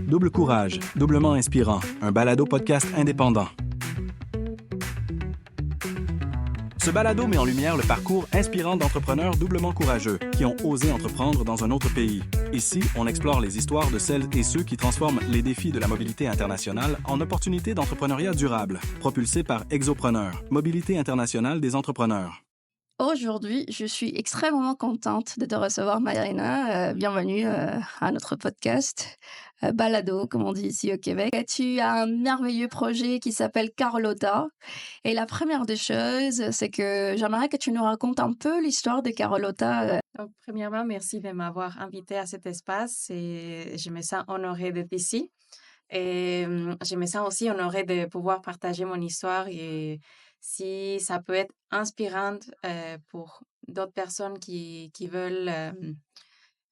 Double Courage, doublement inspirant, un balado-podcast indépendant. Ce balado met en lumière le parcours inspirant d'entrepreneurs doublement courageux qui ont osé entreprendre dans un autre pays. Ici, on explore les histoires de celles et ceux qui transforment les défis de la mobilité internationale en opportunités d'entrepreneuriat durable, propulsés par Exopreneur, Mobilité internationale des entrepreneurs. Aujourd'hui, je suis extrêmement contente de te recevoir, Maïrena. Bienvenue à notre podcast Balado, comme on dit ici au Québec. Tu as un merveilleux projet qui s'appelle Carlotta. Et la première des choses, c'est que j'aimerais que tu nous racontes un peu l'histoire de Carlotta. Donc, premièrement, merci de m'avoir invitée à cet espace et je me sens honorée d'être ici. Et je me sens aussi honorée de pouvoir partager mon histoire et si ça peut être inspirant pour d'autres personnes qui veulent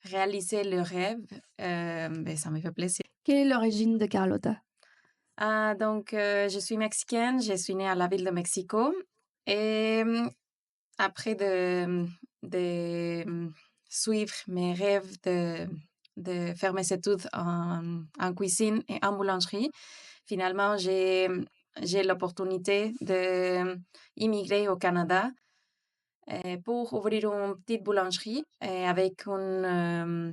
réaliser leurs rêves, ben, ça me fait plaisir. Quelle est l'origine de Carlotta? Donc, je suis mexicaine, je suis née à la ville de Mexico et après de suivre mes rêves de faire mes études en cuisine et en boulangerie, finalement, j'ai l'opportunité d'immigrer au Canada pour ouvrir une petite boulangerie avec un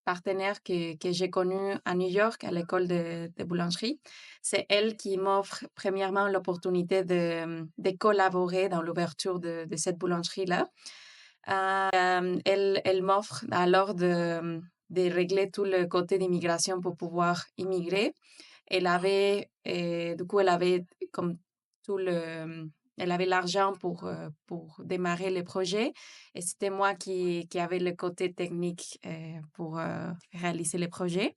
partenaire que j'ai connu à New York à l'école de boulangerie. C'est elle qui m'offre premièrement l'opportunité de collaborer dans l'ouverture de cette boulangerie-là. Elle m'offre alors de régler tout le côté d'immigration pour pouvoir immigrer. Du coup, elle avait comme tout elle avait l'argent pour démarrer le projet et c'était moi qui avait le côté technique pour réaliser le projet.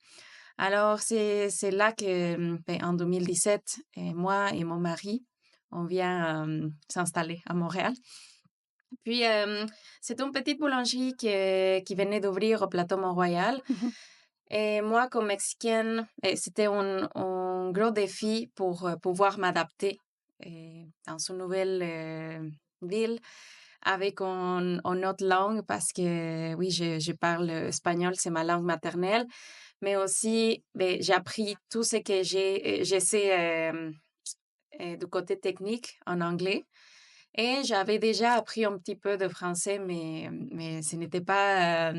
Alors, c'est là que, en 2017, moi et mon mari, on vient s'installer à Montréal. Puis, c'est une petite boulangerie qui venait d'ouvrir au plateau Mont-Royal. Et moi, comme Mexicaine, c'était un gros défi pour pouvoir m'adapter dans une nouvelle ville avec une autre langue parce que, oui, je parle espagnol, c'est ma langue maternelle, mais aussi, j'ai appris tout ce que je sais du côté technique en anglais. Et j'avais déjà appris un petit peu de français, mais ce n'était pas,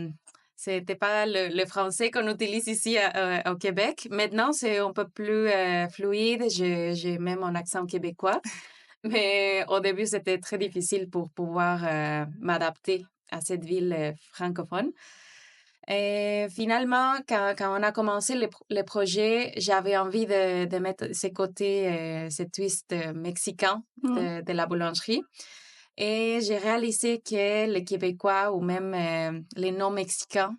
c'était pas le français qu'on utilise ici au Québec. Maintenant, c'est un peu plus fluide. J'ai même un accent québécois. Mais au début, c'était très difficile pour pouvoir m'adapter à cette ville francophone. Et finalement, quand on a commencé le projet, j'avais envie de mettre ce côté, ce twist mexicain de la boulangerie. Et j'ai réalisé que les Québécois ou même les non-Mexicains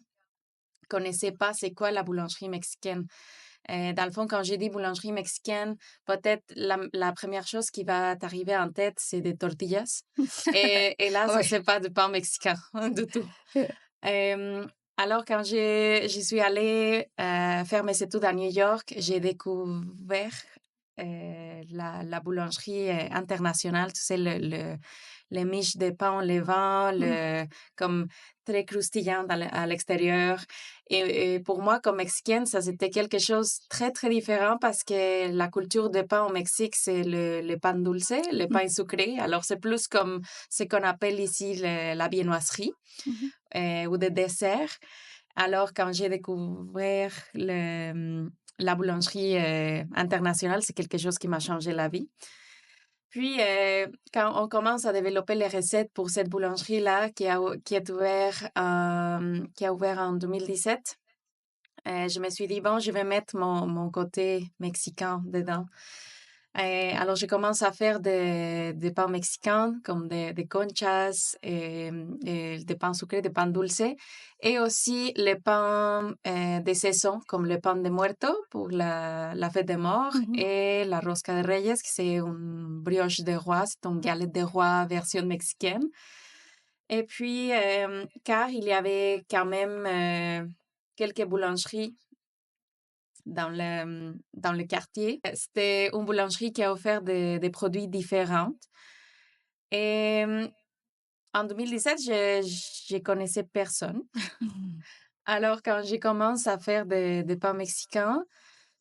connaissaient pas c'est quoi la boulangerie mexicaine. Dans le fond, quand j'ai dit boulangerie mexicaine, peut-être la première chose qui va t'arriver en tête, c'est des tortillas. Et là, ça, c'est pas du pain mexicain du tout. Alors, quand j'y suis allée faire mes études à New York, j'ai découvert la boulangerie internationale, tu sais, les miches de pain au levain, comme très croustillant à l'extérieur. Et pour moi, comme Mexicaine, ça, c'était quelque chose de très, très différent parce que la culture de pain au Mexique, c'est le pan dulce, le pain sucré. Alors, c'est plus comme ce qu'on appelle ici la viennoiserie ou des desserts. Alors, quand j'ai découvert la boulangerie internationale, c'est quelque chose qui m'a changé la vie. Puis, quand on commence à développer les recettes pour cette boulangerie-là qui a ouvert en 2017, je me suis dit, bon, je vais mettre mon côté mexicain dedans. Alors, je commence à faire des pains mexicains comme des conchas, et des pains sucrés, des pains dulces, et aussi les pains de saison comme le pan de muerto pour la fête des morts et la rosca de reyes, qui c'est une brioche de roi, c'est une galette de roi version mexicaine. Et puis, car il y avait quand même quelques boulangeries dans le quartier. C'était une boulangerie qui a offert des produits différents. Et en 2017, je connaissais personne. Alors, quand j'ai commencé à faire des pains mexicains,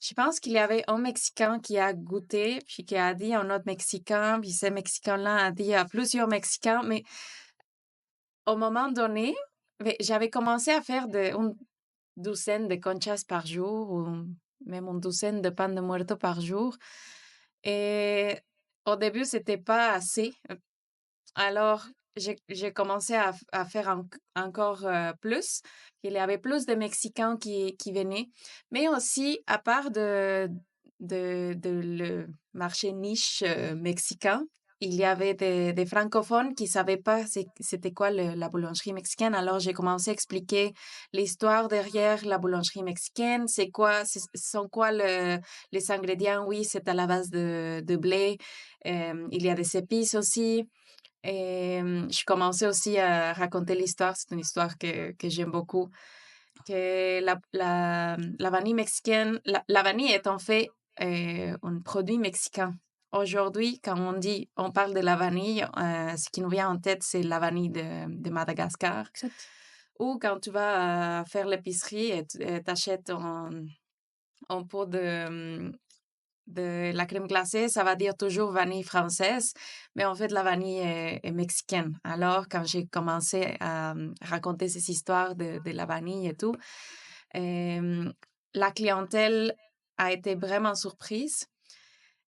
Je pense qu'il y avait un Mexicain qui a goûté, puis qui a dit à un autre Mexicain, puis ce Mexicain-là a dit à plusieurs Mexicains, mais au moment donné, j'avais commencé à faire une douzaine de conchas par jour, ou même une douzaine de pan de muerto par jour. Et au début, c'était pas assez. Alors, j'ai commencé à faire encore plus. Il y avait plus de Mexicains qui venaient. Mais aussi, à part de le marché niche mexicain, il y avait des francophones qui ne savaient pas c'était quoi la boulangerie mexicaine. Alors, j'ai commencé à expliquer l'histoire derrière la boulangerie mexicaine. Sont quoi les ingrédients? Oui, c'est à la base de blé. Il y a des épices aussi. Et je commençais aussi à raconter l'histoire. C'est une histoire que j'aime beaucoup. Que la vanille mexicaine, la vanille est en fait un produit mexicain. Aujourd'hui, quand on parle de la vanille, ce qui nous vient en tête, c'est la vanille de Madagascar. Exact. Ou quand tu vas faire l'épicerie et tu achètes un pot de la crème glacée, ça va dire toujours vanille française, mais en fait, la vanille est mexicaine. Alors, quand j'ai commencé à raconter ces histoires de la vanille et tout, la clientèle a été vraiment surprise.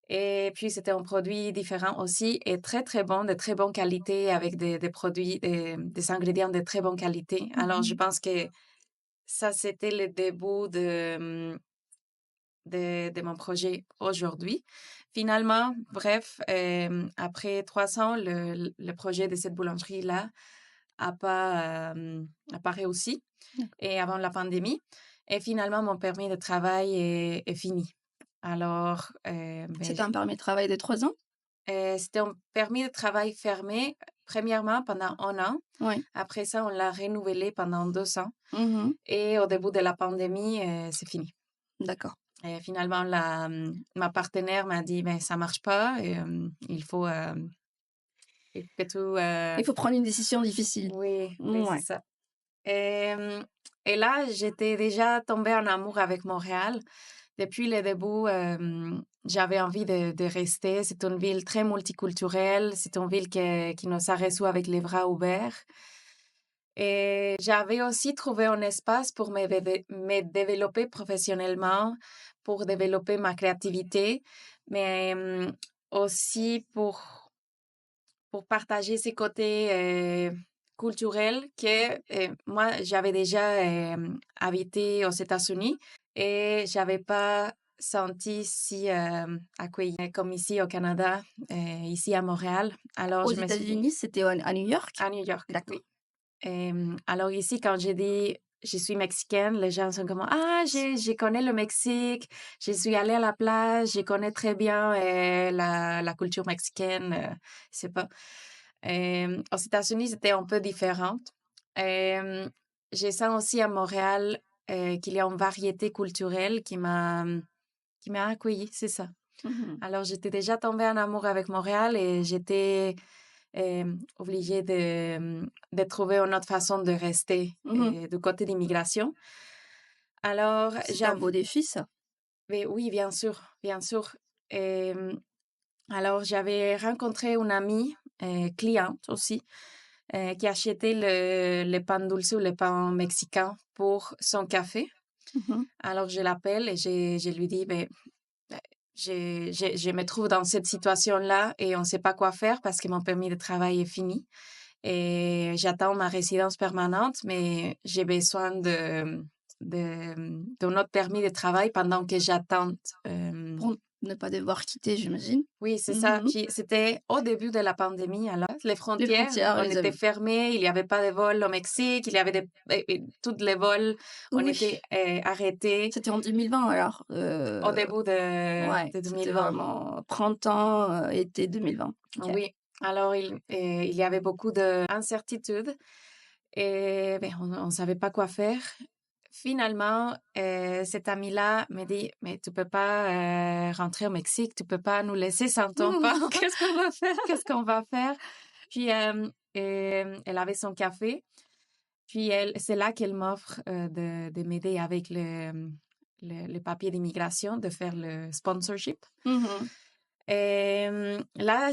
Et puis, c'était un produit différent aussi et très, très bon, de très bonne qualité, avec des produits, des ingrédients de très bonne qualité. Alors, je pense que ça, c'était le début de mon projet aujourd'hui. Finalement, bref, après 3 ans, le projet de cette boulangerie-là a pas réussi, D'accord. et avant la pandémie. Et finalement, mon permis de travail est fini. Alors, C'était un permis de travail de 3 ans? c'était un permis de travail fermé, premièrement pendant 1 an. Oui. Après ça, on l'a renouvelé pendant 2 ans. Mmh. Et au début de la pandémie, c'est fini. D'accord. Et finalement, ma partenaire m'a dit, ben, ça marche pas, et il faut que Il faut prendre une décision difficile. oui, oui, c'est Ouais. ça. Et, et là, j'étais déjà tombée en amour avec Montréal. Depuis le début, j'avais envie de rester. C'est une ville très multiculturelle. C'est une ville qui nous a reçus avec les bras ouverts. Et j'avais aussi trouvé un espace pour me développer professionnellement, pour développer ma créativité, mais aussi pour partager ces côtés culturels que moi, j'avais déjà habité aux États-Unis et j'avais pas senti si accueillie comme ici au Canada, ici à Montréal. Alors, Aux je me suis dit, États-Unis, c'était à New York? à New York, D'accord. oui. Alors ici, quand j'ai dit je suis mexicaine, les gens sont comme ah, je connais le Mexique, je suis allée à la plage, je connais très bien la culture mexicaine, c'est pas. Aux États-Unis, c'était un peu différent. Euh, je sens aussi à Montréal qu'il y a une variété culturelle qui m'a accueillie, c'est ça. Mmh. Alors j'étais déjà tombée en amour avec Montréal et j'étais obligée de trouver une autre façon de rester Mmh. du côté d'immigration. Alors, C'était un beau défi ça. mais oui, bien sûr, bien sûr. Et, alors, j'avais rencontré une amie, cliente aussi, qui achetait le pain dulce ou le pain mexicain pour son café. Mmh. Alors, je l'appelle et je lui dis, ben, je me trouve dans cette situation-là et on ne sait pas quoi faire parce que mon permis de travail est fini. Et j'attends ma résidence permanente, mais j'ai besoin d'un autre permis de travail pendant que j'attends. Pour ne pas devoir quitter, j'imagine. Oui, c'est ça. Mmh. Puis c'était au début de la pandémie, alors les Les frontières, frontières, on les était amis. fermés, il n'y avait pas de vol au Mexique, il y avait tous les vols, on Oui, était arrêtés c'était en 2020 alors, au début ouais, de c'était 2020. vraiment printemps, été 2020. OK. Oui, alors il y avait beaucoup d'incertitudes et ben, on ne savait pas quoi faire. Finalement, cet ami-là me dit, mais tu peux pas rentrer au Mexique, tu peux pas nous laisser sans ton pain. Qu'est-ce qu'on va faire? Qu'est-ce qu'on va faire? Puis elle avait son café. Puis c'est là qu'elle m'offre de m'aider avec le papier d'immigration, de faire le sponsorship. Mhm. Et là,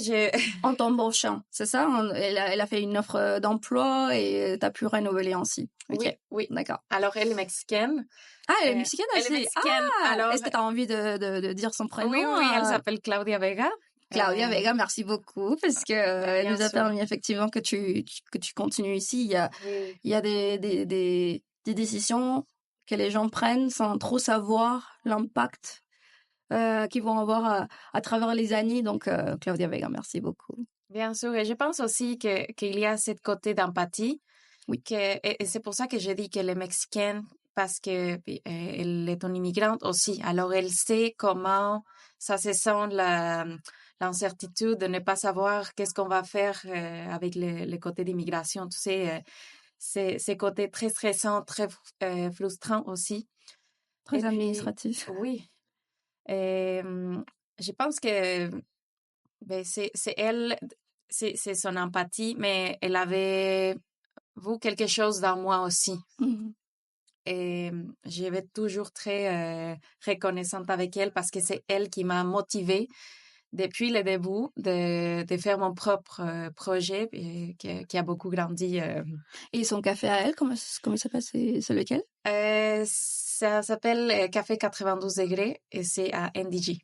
En t'embauchant, c'est ça? Elle a fait une offre d'emploi et t'as pu renouveler ainsi. Ok, oui. d'accord. Alors, elle est mexicaine. Ah, elle est mexicaine Elle est aussi. mexicaine. Ah, Alors, est-ce que t'as envie de dire son prénom? oui, elle s'appelle Claudia Vega. Claudia Vega, merci beaucoup parce que elle bien nous a sûr. permis effectivement que tu continues ici. Oui. Il y a des décisions que les gens prennent sans trop savoir l'impact qu'ils vont avoir à travers les années. Donc, Claudia Vega, merci beaucoup. Bien sûr, et je pense aussi qu'il y a ce côté d'empathie. Oui. Et c'est pour ça que je dis qu'elle est mexicaine, parce que elle est une immigrante aussi. Alors, elle sait comment ça se sent l'incertitude de ne pas savoir qu'est-ce qu'on va faire avec le côté d'immigration. Tu sais, c'est côté très stressant, très frustrant aussi. Très Et puis, administratif. oui. Et je pense que c'est elle, c'est son empathie, mais elle avait vu quelque chose dans moi aussi. Mhm. Et je vais toujours très reconnaissante avec elle parce que c'est elle qui m'a motivée depuis le début de faire mon propre projet et qui a beaucoup grandi. Et son café à elle, comment il s'appelle? C'est lequel? Ça s'appelle Café 92 degrés et c'est à NDG.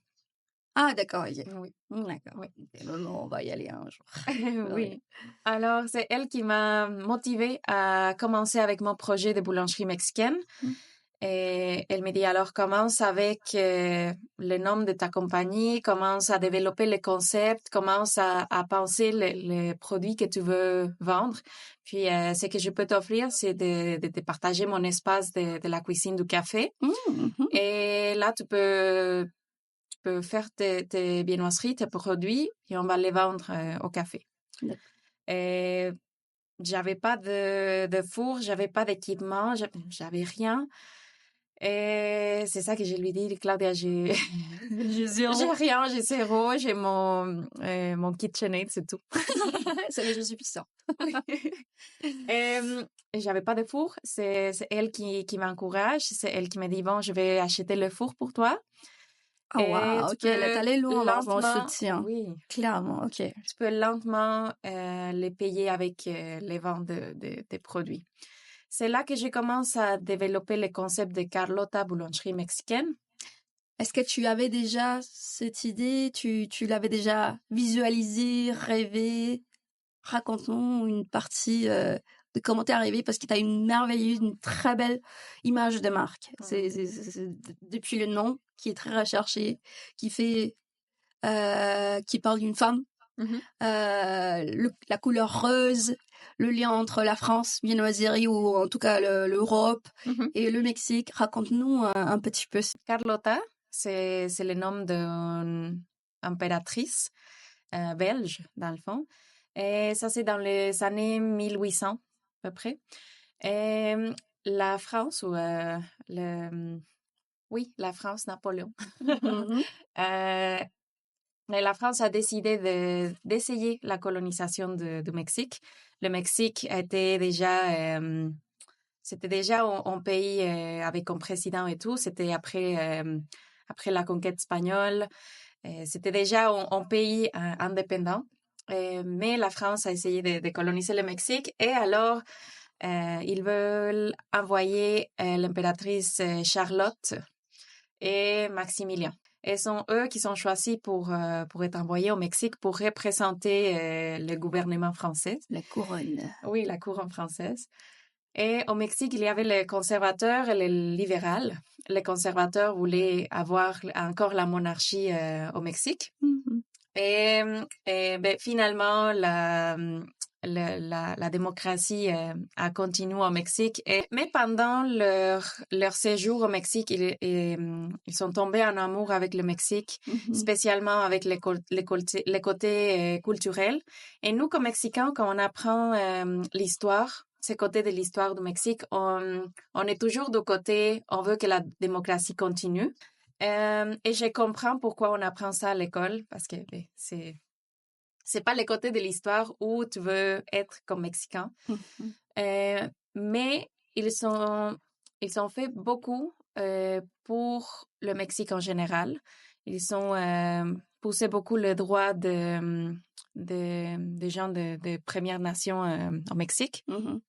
Ah, d'accord, ok. Oui. D'accord. Oui. Ok, on va y aller un jour. Oui. Alors, c'est elle qui m'a motivée à commencer avec mon projet de boulangerie mexicaine. Mm. Et elle me dit alors, commence avec le nom de ta compagnie, commence à développer le concept, commence à penser les produits que tu veux vendre. Puis, ce que je peux t'offrir, c'est de te partager mon espace de la cuisine du café. Mhm. Et là, tu peux faire tes viennoiseries, tes produits, et on va les vendre au café. D'accord. Et j'avais pas de four, j'avais pas d'équipement, j'avais rien. Et c'est ça que je lui dis, Claudia, j'ai j'ai rien, j'ai zéro, j'ai mon KitchenAid, c'est tout. C'est déjà suffisant. Et j'avais pas de four, c'est elle qui m'encourage, c'est elle qui me dit, bon, je vais acheter le four pour toi. Ah, wow, ok, là, t'allais loin dans le lentement, soutien. oui, Clairement, ok. tu peux lentement les payer avec les ventes des produits. C'est là que je commence à développer le concept de Carlota boulangerie mexicaine. Est-ce que tu avais déjà cette idée? Tu l'avais déjà visualisé, rêvé? Raconte-nous une partie de comment t'es arrivé parce que t'as une merveilleuse, une très belle image de marque. C'est depuis le nom qui est très recherché, qui parle d'une femme, la couleur rose, le lien entre la France, viennoiserie ou en tout cas l'Europe et le Mexique. Raconte-nous un petit peu. Carlota, c'est le nom d'une impératrice belge, dans le fond. Et ça, c'est dans les années 1800, à peu près. Et la France, ou oui, la France, Napoléon. Mais la France a décidé d'essayer la colonisation du Mexique. Le Mexique était déjà, c'était déjà un pays avec un président et tout. C'était après la conquête espagnole. C'était déjà un pays indépendant. Mais la France a essayé de coloniser le Mexique. Et alors, ils veulent envoyer l'impératrice Charlotte et Maximilien. Et sont eux qui sont choisis pour être envoyés au Mexique pour représenter le gouvernement français. La couronne. Oui, la couronne française. Et au Mexique, il y avait les conservateurs et les libéraux. Les conservateurs voulaient avoir encore la monarchie au Mexique. Et finalement, la démocratie a continué au Mexique. Mais pendant leur séjour au Mexique, ils sont tombés en amour avec le Mexique, spécialement avec les côtés culturels. Et nous, comme Mexicains, quand on apprend l'histoire, ces côtés de l'histoire du Mexique, on est toujours du côté, on veut que la démocratie continue. Et je comprends pourquoi on apprend ça à l'école, parce que c'est pas le côté de l'histoire où tu veux être comme Mexicain. Mais ils ont fait beaucoup pour le Mexique en général. Ils ont poussé beaucoup le droit des gens de Premières Nations au Mexique. Mhm.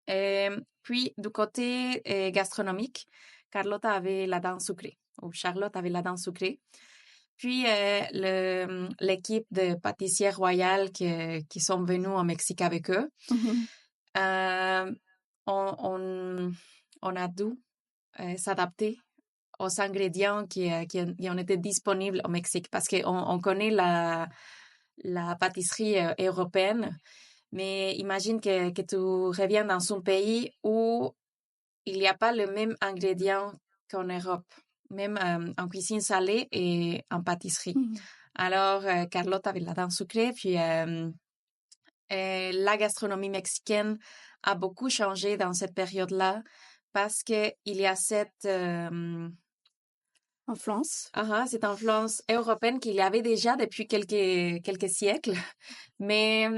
Et puis, du côté gastronomique, Carlota avait la dent sucrée, ou Charlotte avait la dent sucrée. Puis, l'équipe de pâtissiers royales qui sont venus au Mexique avec eux, Mhm. on a dû s'adapter aux ingrédients qui ont été disponibles au Mexique parce qu'on connaît la pâtisserie européenne, mais imagine que tu reviens dans un pays où il n'y a pas le même ingrédient qu'en Europe, même en cuisine salée et en pâtisserie. Mhm. Alors, Carlotte avait la dent sucrée, puis la gastronomie mexicaine a beaucoup changé dans cette période-là parce qu'il y a cette Influence. cette influence européenne qu'il y avait déjà depuis quelques siècles, mais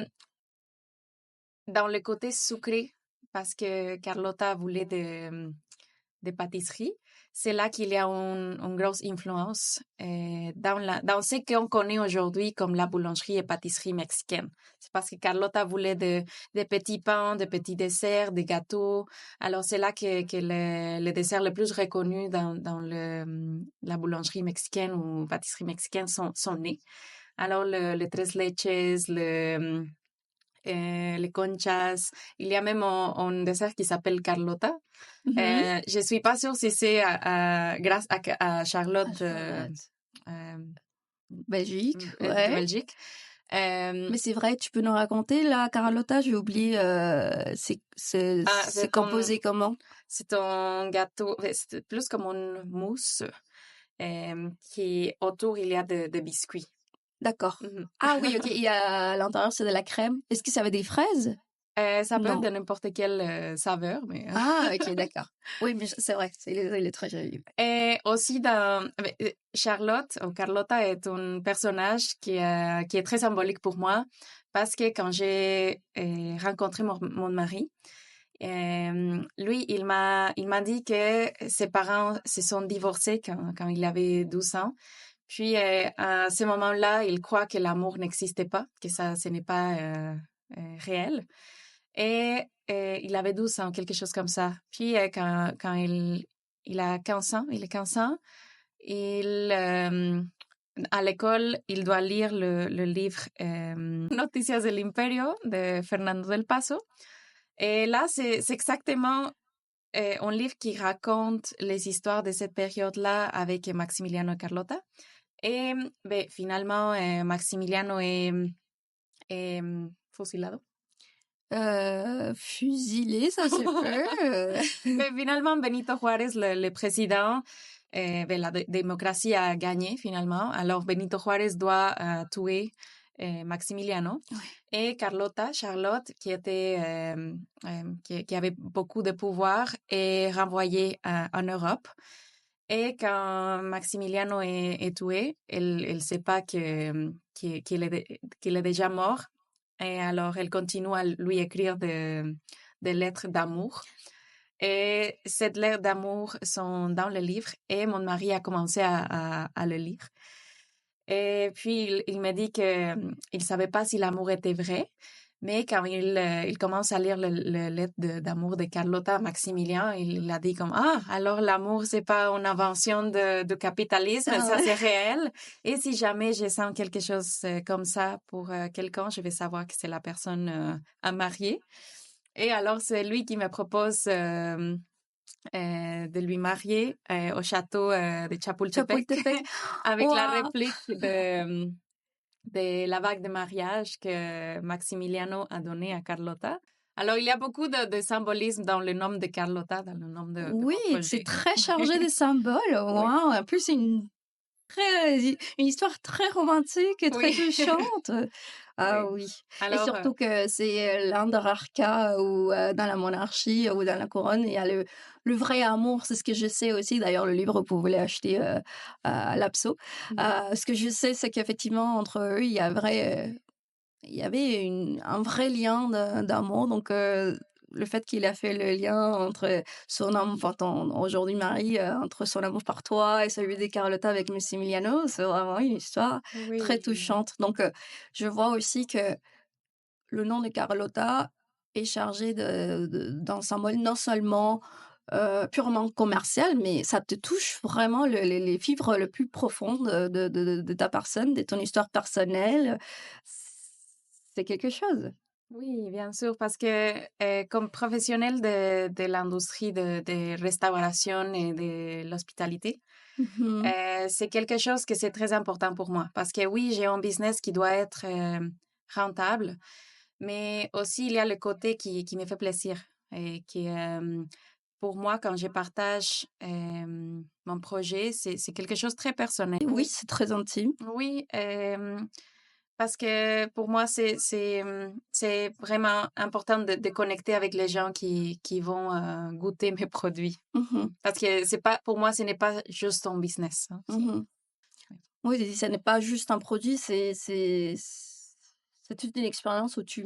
dans le côté sucré, parce que Carlotta voulait des pâtisseries, c'est là qu'il y a une grosse influence dans ce qu'on connaît aujourd'hui comme la boulangerie et pâtisserie mexicaine. C'est parce que Carlotta voulait des petits pains, des petits desserts, des gâteaux. Alors, c'est là que les desserts les plus reconnus dans la boulangerie mexicaine ou pâtisserie mexicaine sont nés. Alors, le tres leches, les conchas. Il y a même un dessert qui s'appelle Carlota. Mhm. Je suis pas sûre si c'est grâce à Charlotte, Belgique, de ouais. Belgique. Mais c'est vrai, tu peux nous raconter, la Carlotta, j'ai oublié, c'est composé comment? C'est un gâteau, c'est plus comme une mousse qui autour il y a de biscuits. D'accord. Mhm. Ah oui, ok, il y a à l'intérieur, c'est de la crème. Est-ce que ça avait des fraises? Ça peut être Non. de n'importe quelle saveur, mais... Ah, ok, d'accord. Oui, mais c'est vrai, il est très joli. Et aussi, Charlotte, ou Carlotta, est un personnage qui est très symbolique pour moi parce que quand j'ai rencontré mon mari, lui, il m'a dit que ses parents se sont divorcés quand il avait 12 ans. Puis, à ce moment-là, il croit que l'amour n'existait pas, que ce n'est pas réel. Et il avait 12 ans, quelque chose comme ça. Puis, quand il a 15 ans, il est 15 ans, à l'école, il doit lire le livre Noticias del Imperio de Fernando del Paso. Et là, c'est exactement un livre qui raconte les histoires de cette période-là avec Maximiliano et Carlota. Et finalement, Maximiliano est fusilado. Fusilé, ça se peut. Mais finalement, Benito Juárez, le président, la démocratie a gagné finalement. Alors, Benito Juárez doit tuer Maximiliano. Ouais. Et Charlotte, qui avait beaucoup de pouvoir, est renvoyée en Europe. Et quand Maximiliano est tué, elle sait pas qu'il est déjà mort. Et alors, elle continue à lui écrire des lettres d'amour. Et cette lettre d'amour sont dans le livre et mon mari a commencé à le lire. Et puis, il m'a dit qu'il savait pas si l'amour était vrai, mais quand il commence à lire le lettre d'amour de Carlota à Maximilien, il a dit comme, ah, alors l'amour, c'est pas une invention de capitalisme, ça c'est réel. Et si jamais je sens quelque chose comme ça pour quelqu'un, je vais savoir que c'est la personne à marier. Et alors, c'est lui qui me propose de lui marier au château de Chapultepec, avec la réplique de la bague de mariage que Maximiliano a donnée à Carlota. Alors, il y a beaucoup de symbolisme dans le nom de Carlota, dans le nom de Oui, mon projet. c'est très chargé de symboles. Wow. En plus, c'est une histoire très romantique et très touchante. Ah oui. Alors, et surtout que c'est l'un des rares cas où dans la monarchie ou dans la couronne, il y a le vrai amour. C'est ce que je sais aussi. D'ailleurs, le livre, vous pouvez l'acheter à l'Apso. Ce que je sais, c'est qu'effectivement, entre eux, il y avait un vrai lien d'amour. Donc, le fait qu'il a fait le lien entre son amour, enfin ton aujourd'hui mari, entre son amour par toi et celui de Carlotta avec Massimiliano, c'est vraiment une histoire très Oui. touchante. Donc, je vois aussi que le nom de Carlotta est chargé d'un symbole non seulement, purement commercial, mais ça te touche vraiment les fibres les plus profondes, de ta personne, de ton histoire personnelle. C'est quelque chose. Oui, bien sûr, parce que comme professionnel de l'industrie de restauration et de l'hospitalité, Mmh. c'est quelque chose que c'est très important pour moi. Parce que oui, j'ai un business qui doit être rentable, mais aussi il y a le côté qui me fait plaisir et qui, pour moi, quand je partage mon projet, c'est quelque chose de très personnel. Et oui, c'est très intime. Oui, parce que pour moi, c'est vraiment important de connecter avec les gens qui vont goûter mes produits. Mmh. Parce que c'est pas, pour moi, ce n'est pas juste un business, hein, Mmh. Oui, et ça n'est pas juste un produit, c'est toute une expérience où tu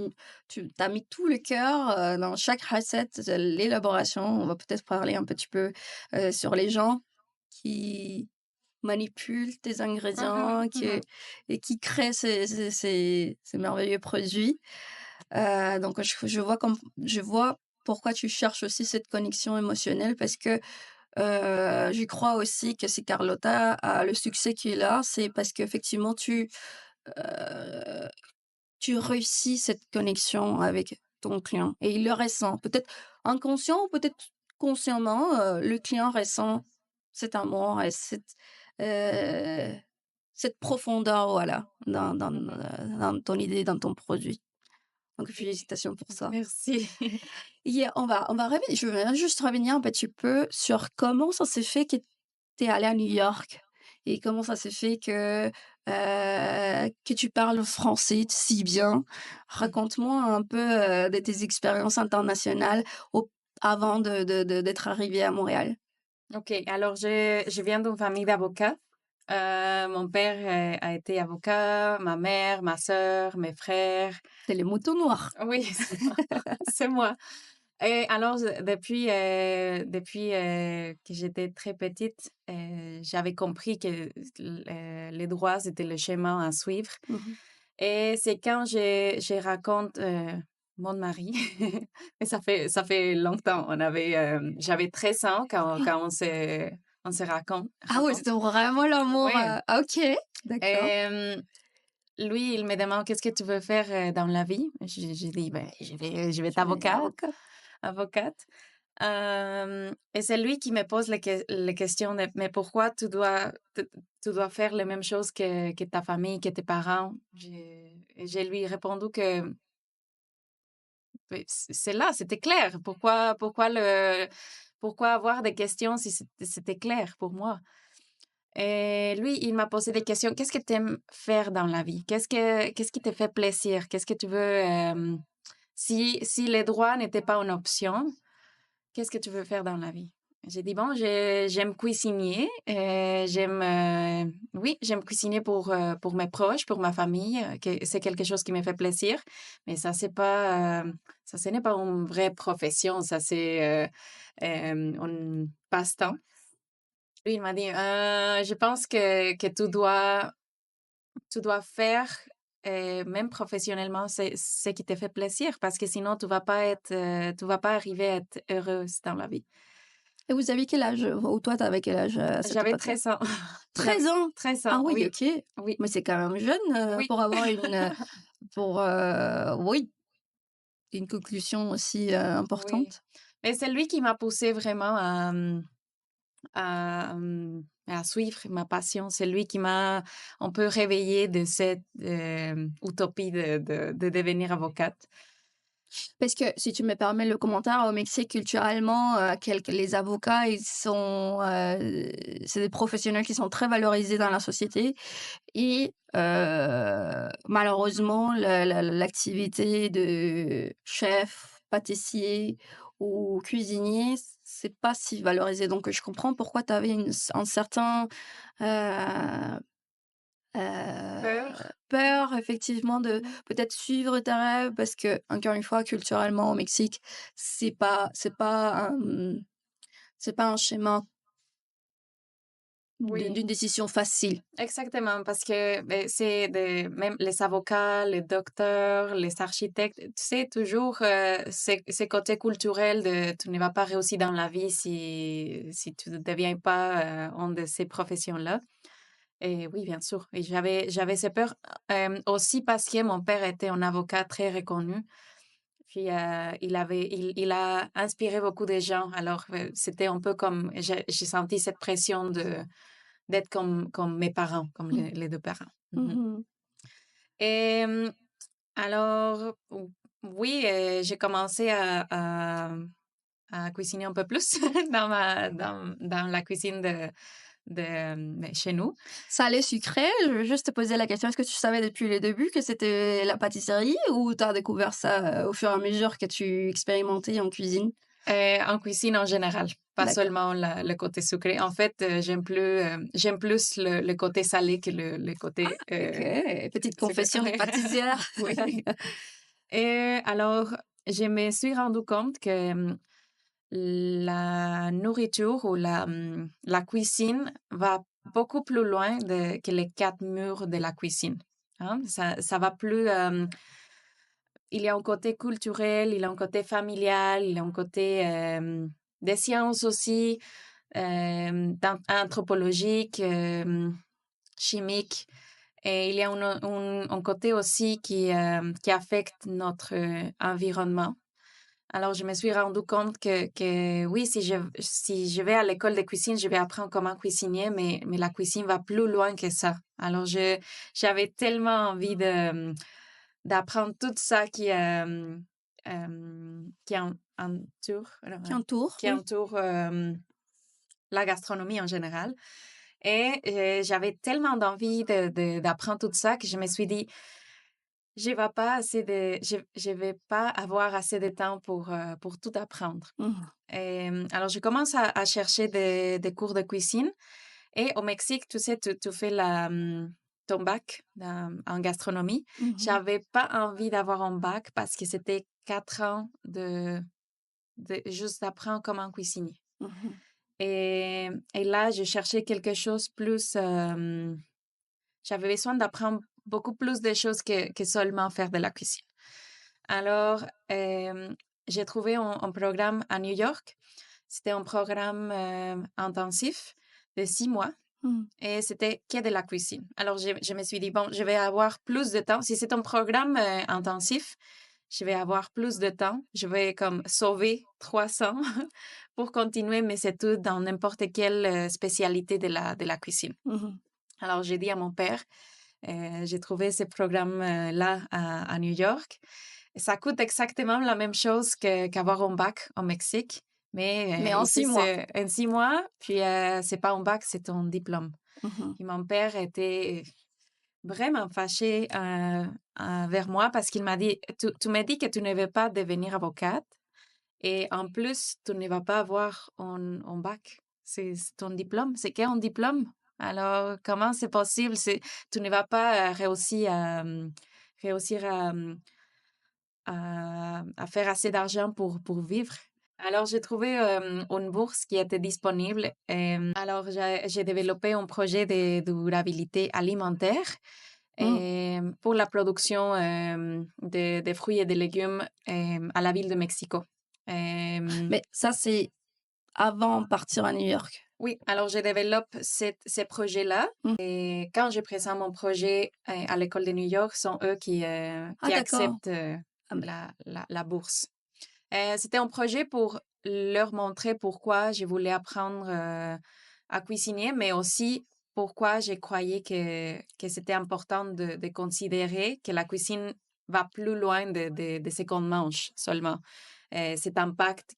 as mis tout le cœur, dans chaque recette de l'élaboration. On va peut-être parler un petit peu, sur les gens qui manipulent tes Mhm, ingrédients, mhm. et qui créent ces merveilleux produits. Donc je vois pourquoi tu cherches aussi cette connexion émotionnelle parce que j'y crois aussi que si Carlotta a le succès qu'il a, c'est parce qu'effectivement heu, tu réussis cette connexion avec ton client et il le ressent. Peut-être inconscient ou peut-être consciemment, le client ressent cet amour et heu, cette profondeur, voilà, dans ton idée, dans ton produit. Donc félicitations pour ça. Merci. Et on va revenir. Je veux juste revenir un petit peu sur comment ça s'est fait que tu es allée à New York et comment ça s'est fait que tu parles français si bien. Raconte-moi un peu, de tes expériences internationales au avant d'être arrivée à Montréal. Ok, alors je viens d'une famille d'avocats. Mon père a été avocat, ma mère, ma sœur, mes frères. C'est les moutons noirs. Oui, c'est moi. C'est moi. Et alors, depuis que j'étais très petite, j'avais compris que les droits, c'était le chemin à suivre. Mmh. Et c'est quand je raconte mon mari, et ça fait longtemps, j'avais 13 ans quand on se Ah ouais, raconte. c'était vraiment l'amour, Oui. ah OK, d'accord. Et lui, il me demande qu'est-ce que tu veux faire dans la vie. J'ai dit, ben, je vais être Je vais devenir avocat. avocate. Et c'est lui qui me pose les questions de, mais pourquoi tu dois faire les mêmes choses que ta famille, que tes parents? Et j'ai lui répondu que ben, c'est là, c'était clair. Pourquoi avoir des questions si c'était clair pour moi? Et lui, il m'a posé des questions. Qu'est-ce que tu aimes faire dans la vie? Qu'est-ce qui te fait plaisir? Qu'est-ce que tu veux, si les droits n'étaient pas une option, qu'est-ce que tu veux faire dans la vie? J'ai dit, bon, j'aime cuisiner. Oui, j'aime cuisiner pour mes proches, pour ma famille. C'est quelque chose qui me fait plaisir. Mais ça, ce n'est pas une vraie profession. Ça, c'est un passe-temps. Lui, il m'a dit, je pense que tu dois faire, même professionnellement, c'est ce qui te fait plaisir parce que sinon, tu vas pas arriver à être heureuse dans la vie. Et vous aviez quel âge? Ou toi, tu avais quel âge à cette J'avais époque-là? 13 ans. J'avais 13 ans? 13 Ah ans, oui, oui, OK. oui, Mais c'est quand même jeune, oui. pour avoir oui, une conclusion aussi, Oui. importante. Mais c'est lui qui m'a poussée vraiment à suivre ma passion. C'est lui qui m'a un peu réveillée de cette utopie de devenir avocate. Parce que si tu me permets le commentaire, au Mexique, culturellement, les avocats, c'est des professionnels qui sont très valorisés dans la société et malheureusement, l'activité de chef, pâtissier ou cuisinier, c'est pas si valorisé. Donc je comprends pourquoi tu avais un certain, heu Heu, Peur? peur effectivement de peut-être suivre tes rêves parce que encore une fois culturellement au Mexique, c'est pas un schéma Oui. d'une décision facile. Exactement, parce que c'est même les avocats, les docteurs, les architectes, tu sais, toujours ces côtés culturels de tu ne vas pas réussir dans la vie si tu ne deviens pas une de ces professions-là. Et oui, bien sûr. Et j'avais ces peurs aussi parce que mon père était un avocat très reconnu. Puis il a inspiré beaucoup de gens. Alors c'était un peu comme j'ai senti cette pression de d'être comme mes parents, comme Mmh. les 2 parents. Mmh. Mmh. Et alors ou oui, j'ai commencé à cuisiner un peu plus dans la cuisine de chez nous. Salé, sucré, je veux juste te poser la question, est-ce que tu savais depuis le début que c'était la pâtisserie ou tu as découvert ça, au fur et à mesure que tu expérimentais en cuisine? En cuisine en général, pas D'accord. seulement le côté sucré. En fait, j'aime plus le côté salé que le côté, OK, petite sucré. confession de pâtissière. Oui. Et alors, je me suis rendu compte que, la nourriture ou la cuisine va beaucoup plus loin que les 4 murs de la cuisine, hein. Ça va plus, il y a un côté culturel, il y a un côté familial, il y a un côté, des sciences aussi, anthropologique, chimique. Et il y a un côté aussi qui affecte notre environnement. Alors, je me suis rendu compte que oui, si je vais à l'école de cuisine, je vais apprendre comment cuisiner, mais la cuisine va plus loin que ça. Alors, j'avais tellement envie d'apprendre tout ça qui entoure, Qui entoure, qui oui. entoure la gastronomie en général. Et j'avais tellement d'envie d'apprendre tout ça que je me suis dit, je vais pas avoir assez de temps pour tout apprendre. Mmh. Et, alors, je commence à chercher des cours de cuisine. Et au Mexique, tu sais, tu fais ton bac en gastronomie. Mmh. J'avais pas envie d'avoir un bac parce que c'était 4 ans de juste d'apprendre comment cuisiner. Mmh. Et là, je cherchais quelque chose plus. J'avais besoin d'apprendre beaucoup plus de choses que seulement faire de la cuisine. Alors, j'ai trouvé un programme à New York. C'était un programme intensif de 6 mois Mmh. et c'était que de la cuisine. Alors, je me suis dit, bon, je vais avoir plus de temps. Si c'est un programme intensif, je vais avoir plus de temps. Je vais comme sauver 300 pour continuer mes études dans n'importe quelle spécialité de la cuisine. Mmh. Alors, j'ai dit à mon père, j'ai trouvé ce programme-là à New York. Ça coûte exactement la même chose qu'avoir un bac au Mexique, mais Mais en ici, 6 mois. c'est en 6 mois, puis c'est pas un bac, c'est un diplôme. Mmh. Puis mon père était vraiment fâché vers moi parce qu'il m'a dit, tu m'as dit que tu ne veux pas devenir avocate et en plus, tu ne vas pas avoir un bac. C'est ton diplôme. C'est qu'un diplôme. Alors, comment c'est possible? Tu ne vas pas réussir à faire assez d'argent pour vivre. Alors, j'ai trouvé une bourse qui était disponible. Alors, j'ai développé un projet de durabilité alimentaire Mmh. pour la production de fruits et de légumes à la ville de Mexico. Mais ça, c'est avant de partir à New York? Oui, alors je développe ces projets-là Mmh. et quand je présente mon projet à l'école de New York, sont eux Ah qui d'accord. acceptent Ah beh, la bourse. C'était un projet pour leur montrer pourquoi je voulais apprendre à cuisiner, mais aussi pourquoi je croyais que c'était important de considérer que la cuisine va plus loin de ce qu'on mange seulement. Cet impact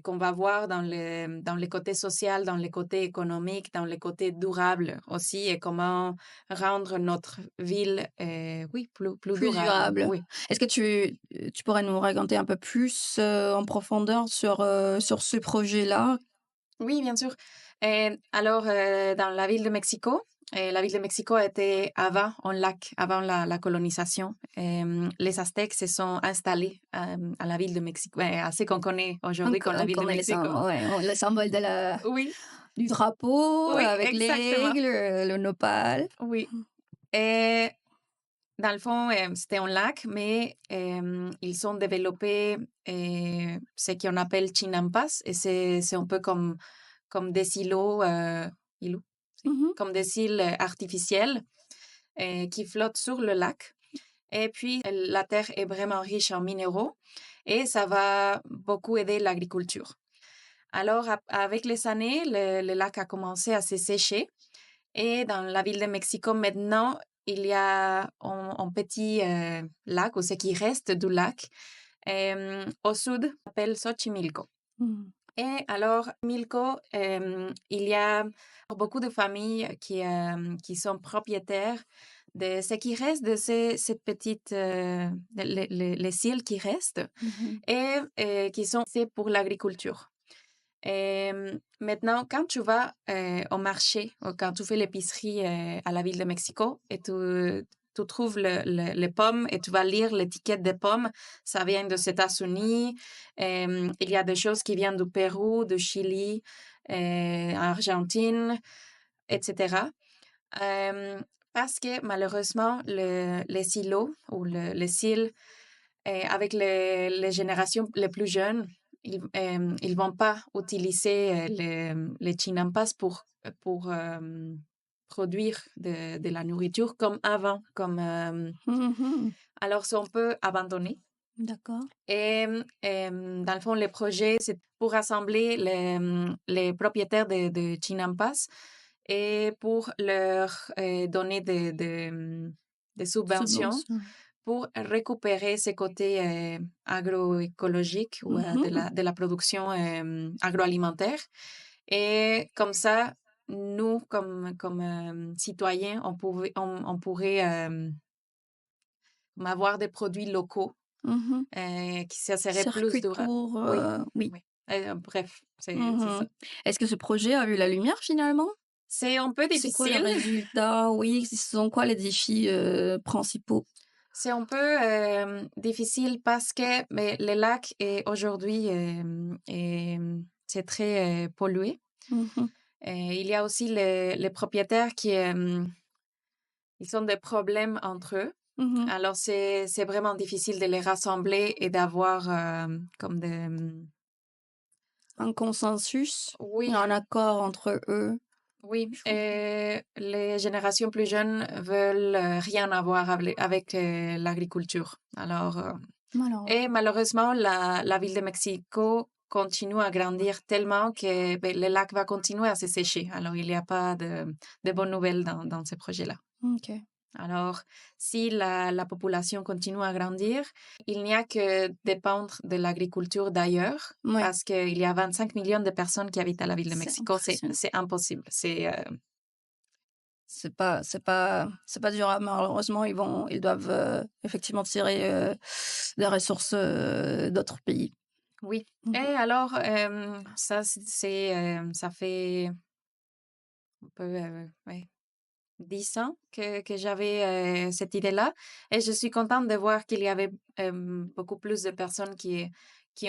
qu'on va voir dans les côtés social, dans les côtés économiques, dans les côtés durables aussi, et comment rendre notre ville, oui, plus plus durable. durable. Oui. Est-ce que tu pourrais nous raconter un peu plus, en profondeur sur ce projet-là? Oui, bien sûr. Alors, dans la ville de Mexico, Et la ville de Mexico était avant un lac, avant la colonisation. Les Aztèques se sont installés à la ville de Mexico, à ce qu'on connaît aujourd'hui comme la On ville de connaît Mexico. le symbole Oui, du drapeau oui, avec exactement. l'aigle, le nopal. Oui. Et dans le fond, c'était un lac, mais ils ont développé ce qu'on appelle chinampas, et c'est un peu comme des îlots, îlots, si, Mhm. comme des îles artificielles qui flottent sur le lac. Et puis, la terre est vraiment riche en minéraux et ça va beaucoup aider l'agriculture. Alors, avec les années, le lac a commencé à se sécher et dans la ville de Mexico, maintenant, il y a un petit lac, ou ce qui reste du lac, au sud, s'appelle Xochimilco. Mhm. Et alors, Milko, il y a beaucoup de familles qui sont propriétaires de ce qui reste de cette petite, les îles qui restent Mhm. et qui sont c'est pour l'agriculture. Et maintenant, quand tu vas au marché, ou quand tu fais l'épicerie à la ville de Mexico et tu trouves les pommes et tu vas lire l'étiquette des pommes, ça vient des États-Unis. Il y a des choses qui viennent du Pérou, du Chili, Argentine, etc. Euh, Parce que malheureusement, les silos ou les îles, avec les générations les plus jeunes, ils vont pas utiliser les chinampas pour produire de la nourriture comme avant, Mhm. alors c'est un peu abandonné. D'accord. Et dans le fond, le projet, c'est pour rassembler les propriétaires de chinampas et pour leur donner des subventions Subvention. pour récupérer ces côtés agroécologiques ou Mhm. de la production agroalimentaire. Et comme ça, nous, comme citoyens, on pourrait avoir des produits locaux Mhm. qui ça serait plus Circuit durable. court, Oui, oui. oui. Bref, c'est ça. Mhm. Est-ce que ce projet a vu la lumière finalement? C'est un peu C'est quoi le difficile. résultat? Oui, ce sont quoi les défis principaux? C'est un peu difficile parce que mais le lac est aujourd'hui c'est très pollué. Mhm. Il y a aussi les propriétaires qui ils ont des problèmes entre eux. Mhm. Alors c'est vraiment difficile de les rassembler et d'avoir comme des Un consensus, oui. un accord entre eux. Oui, Je comprends. les générations plus jeunes veulent rien avoir avec l'agriculture. Alors, Alors, et malheureusement, la ville de Mexico continue à grandir tellement que ben, le lac va continuer à se sécher. Alors, il n'y a pas de bonnes nouvelles dans ce projet-là. OK. Alors, si la population continue à grandir, il n'y a que dépendre de l'agriculture d'ailleurs, Ouais, parce qu'il y a 25 millions de personnes qui habitent à la ville de c'est Mexico. impressionnant. C'est impossible. C'est pas durable malheureusement, ils doivent, effectivement tirer, des ressources, d'autres pays. Oui. Et Mmh. alors, ça, ça fait un peu, ouais, 10 ans que j'avais cette idée-là. Et je suis contente de voir qu'il y avait beaucoup plus de personnes qui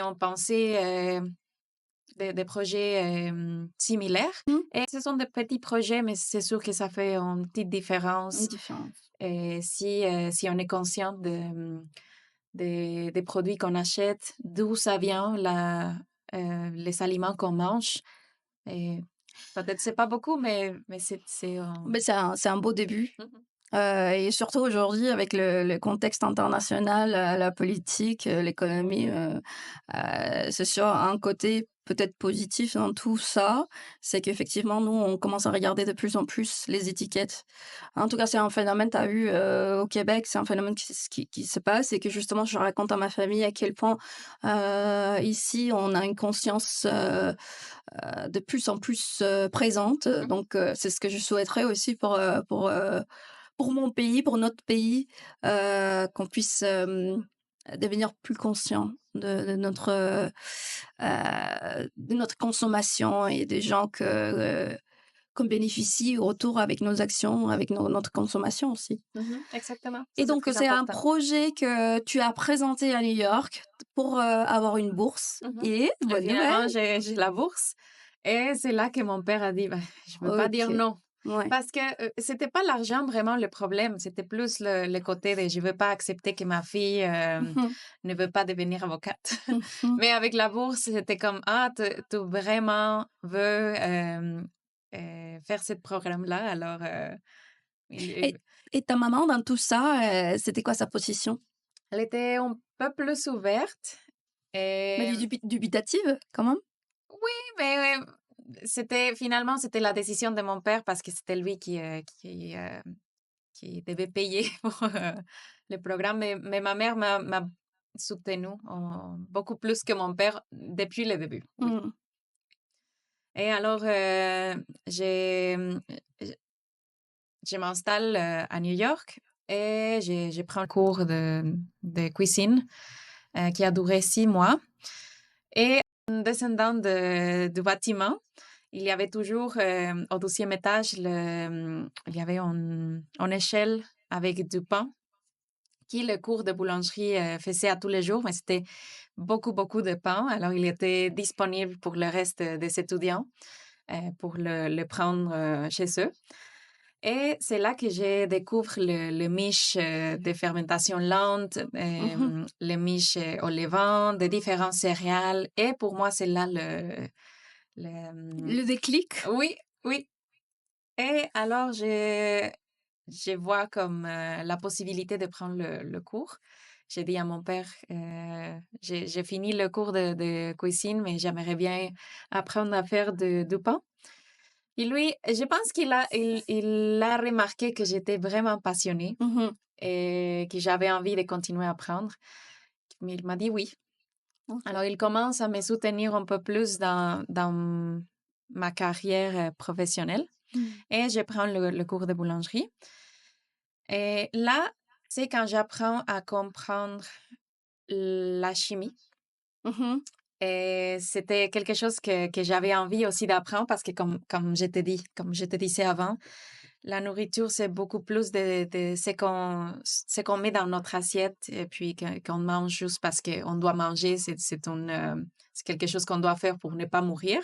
ont pensé des projets similaires. Mmh. Et ce sont des petits projets, mais c'est sûr que ça fait une petite Une différence. différence. Et si on est conscient des produits qu'on achète, d'où ça vient, les aliments qu'on mange. Et peut-être c'est pas beaucoup, mais Mais c'est un beau début, Mhm. et surtout aujourd'hui avec le contexte international, la politique, l'économie, c'est sûr un côté peut-être positif dans tout ça, c'est qu'effectivement nous, on commence à regarder de plus en plus les étiquettes. En tout cas, c'est un phénomène, tu as vu, au Québec, c'est un phénomène qui se passe et que justement je raconte à ma famille à quel point, ici on a une conscience, de plus en plus, présente. Donc c'est ce que je souhaiterais aussi pour mon pays, pour notre pays, qu'on puisse, devenir plus conscient de notre consommation et des gens qu'on bénéficie au retour avec nos actions, avec notre consommation aussi. Exactement. Et Ça, c'est donc, très c'est un important. projet que tu as présenté à New York pour avoir une bourse. Mhm. Et Et bonne finalement, nouvelle. j'ai la bourse. Et c'est là que mon père a dit, ben, je ne veux pas dire Ok. non. Ouais. Parce que c'était pas l'argent vraiment le problème, c'était plus le côté de je veux pas accepter que ma fille Mhm. ne veut pas devenir avocate. Mhm. Mais avec la bourse, c'était comme ah, tu vraiment veux faire ce programme-là, alors Et, et ta maman, dans tout ça, c'était quoi sa position? elle était un peu plus ouverte. Mais Et dubitative, quand même? oui, mais finalement c'était la décision de mon père parce que c'était lui qui devait payer pour le programme. Mais ma mère m'a soutenue beaucoup plus que mon père depuis le début, oui. Mm. Et alors, je je m'installe à New York et je prends un cours de cuisine qui a duré 6 mois. Et en descendant du bâtiment, il y avait toujours au 12e étage, il y avait une échelle avec du pain qui le cours de boulangerie faisait à tous les jours, mais c'était beaucoup, beaucoup de pain. Alors, il était disponible pour le reste des étudiants pour le prendre chez eux. Et c'est là que je découvre le miche de fermentation lente, Mhm. le miche au levain, de différents céréales. Et pour moi, c'est là Le déclic? oui, oui. Et alors, je vois comme la possibilité de prendre le cours. J'ai dit à mon père, j'ai fini le cours de cuisine, mais j'aimerais bien apprendre à faire du pain. Et lui, je pense il a remarqué que j'étais vraiment passionnée Mhm. et que j'avais envie de continuer à apprendre. Mais il m'a dit oui. Ok. Alors, il commence à me soutenir un peu plus dans ma carrière professionnelle Mm. et je prends le cours de boulangerie. Et là, c'est quand j'apprends à comprendre la chimie. Mhm. Et c'était quelque chose que j'avais envie aussi d'apprendre parce que comme comme je te disais avant, la nourriture, c'est beaucoup plus de ce qu'on met dans notre assiette et puis qu'on mange juste parce qu'on doit manger. C'est quelque chose qu'on doit faire pour ne pas mourir.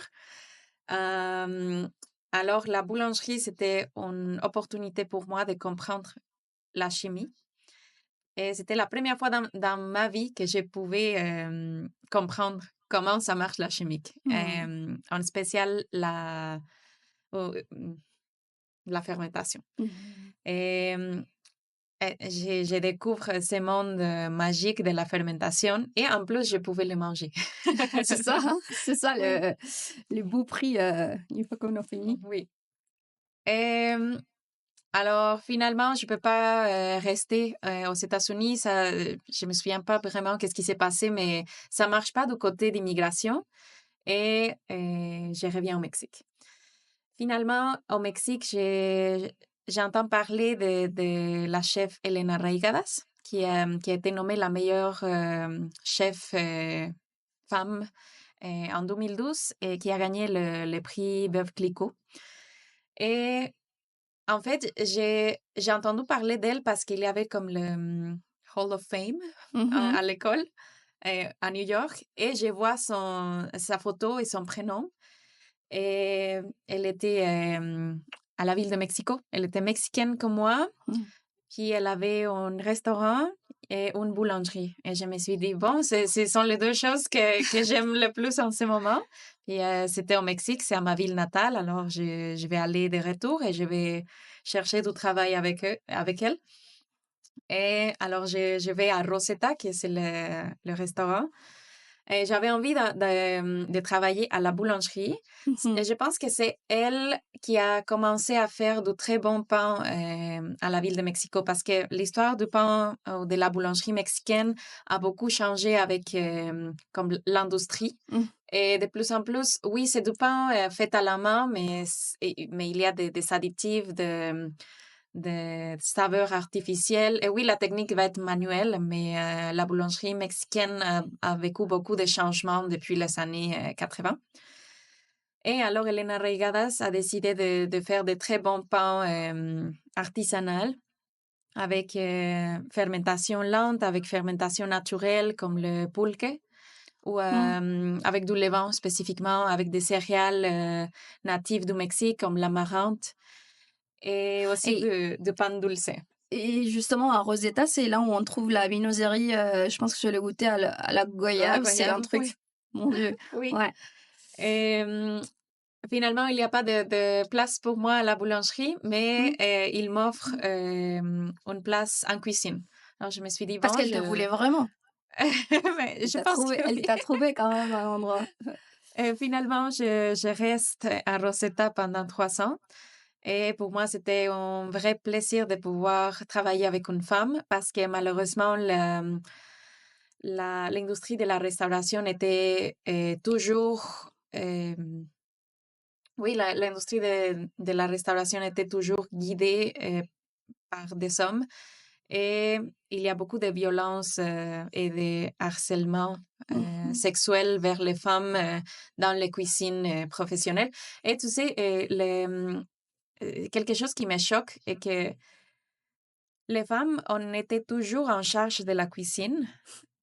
Euh, alors, la boulangerie, c'était une opportunité pour moi de comprendre la chimie. Et c'était la première fois dans ma vie que je pouvais comprendre comment ça marche la chimique. Mm. En spécial oh, la fermentation. Mhm. Et je découvre ce monde magique de la fermentation et en plus, je pouvais le manger. C'est ça, hein? C'est ça Oui, le beau prix une fois qu'on a fini. oui. Et alors, finalement, je peux pas rester aux États-Unis. Ça, je me souviens pas vraiment qu'est-ce qui s'est passé, mais ça marche pas du côté d'immigration et je reviens au Mexique. Finalement, au Mexique, j'entends parler de la chef Elena Reigadas, qui a été nommée la meilleure chef femme en 2012 et qui a gagné le prix Veuve Clicquot. Et en fait, j'ai entendu parler d'elle parce qu'il y avait comme le Hall of Fame Mhm. à l'école à New York et je vois sa photo et son prénom. Et elle était à la ville de Mexico. Elle était mexicaine comme moi. Mm. Puis elle avait un restaurant et une boulangerie. Et je me suis dit, bon, ce sont les deux choses que j'aime le plus en ce moment. Et c'était au Mexique, c'est à ma ville natale. Alors, je vais aller de retour et je vais chercher du travail avec elle. Et alors, je vais à Rosetta, qui c'est le restaurant. Et j'avais envie de travailler à la boulangerie. Et Mhm. je pense que c'est elle qui a commencé à faire de très bons pains à la ville de Mexico parce que l'histoire du pain ou de la boulangerie mexicaine a beaucoup changé avec comme l'industrie. Mm. Et de plus en plus, oui, c'est du pain fait à la main, mais il y a des additifs, de saveurs artificielles. Et oui, la technique va être manuelle, mais la boulangerie mexicaine a vécu beaucoup de changements depuis les années 80. Et alors, Elena Reigadas a décidé de faire de très bons pains artisanaux avec fermentation lente, avec fermentation naturelle comme le pulque, ou avec du levain spécifiquement, avec des céréales natives du Mexique comme l'amarante, et aussi du pan dulce. Et justement, à Rosetta, c'est là où on trouve la vinoiserie. Je pense que je l'ai goûté à la goyave. C'est un truc, oui. mon Dieu. Oui. Ouais. Et, finalement, il n'y a pas de place pour moi à la boulangerie, mais il m'offre une place en cuisine. Alors, je me suis dit, Parce bon, qu'elle te voulait vraiment. mais je pense que Elle oui. t'a trouvé quand même à un endroit. Finalement, je reste à Rosetta pendant 3 ans. Et pour moi, c'était un vrai plaisir de pouvoir travailler avec une femme parce que malheureusement, l'industrie de la restauration était toujours... oui, l'industrie de la restauration était toujours guidée par des hommes et il y a beaucoup de violence et de harcèlement sexuel vers les femmes dans les cuisines professionnelles. Et tu sais, quelque chose qui me choque est que les femmes, on était toujours en charge de la cuisine,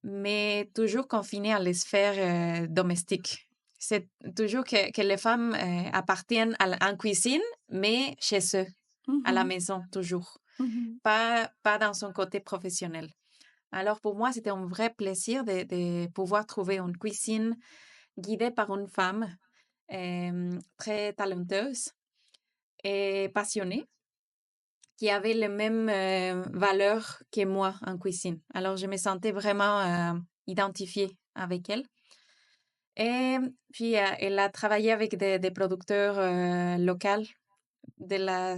mais toujours confinées à les sphères domestiques. C'est toujours que les femmes appartiennent en cuisine, mais chez eux, à la maison, toujours. Pas dans son côté professionnel. Alors, pour moi, c'était un vrai plaisir de pouvoir trouver une cuisine guidée par une femme très talentueuse et passionnée, qui avait les mêmes valeurs que moi en cuisine. Alors, je me sentais vraiment identifiée avec elle. Et puis, elle a travaillé avec des producteurs locaux de la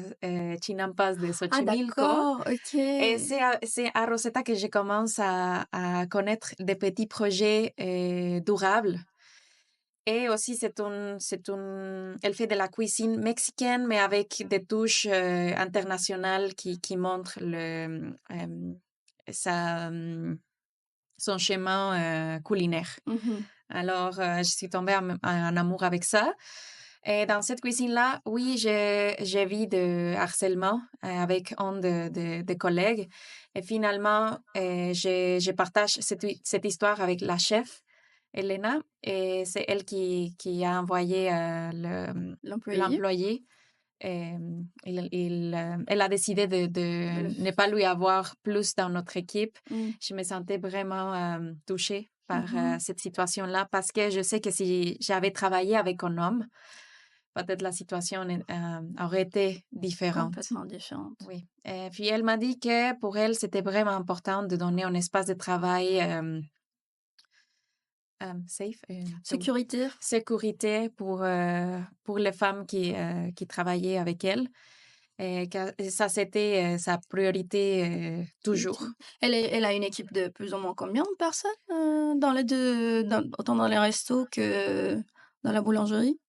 Chinampas de Ah, Xochimilco. d'accord, ok. Et c'est à Rosetta que je commence à connaître des petits projets durables. Et aussi, elle fait de la cuisine mexicaine, mais avec des touches internationales qui montrent son chemin culinaire. Alors, je suis tombée en amour avec ça. Et dans cette cuisine-là, oui, j'ai vu de harcèlement avec un de collègues. Et finalement, je partage cette histoire avec la chef, Elena, et c'est elle qui a envoyé l'employé. Elle a décidé de ne pas lui avoir plus dans notre équipe. Je me sentais vraiment touchée par cette situation-là parce que je sais que si j'avais travaillé avec un homme, peut-être la situation aurait été différente. Complètement différente. Oui. Et puis elle m'a dit que pour elle, c'était vraiment important de donner un espace de travail safe. Sécurité pour les femmes qui travaillaient avec elle. Et ça, c'était sa priorité toujours. Elle a une équipe de plus ou moins combien de personnes dans les deux, autant dans les restos que dans la boulangerie?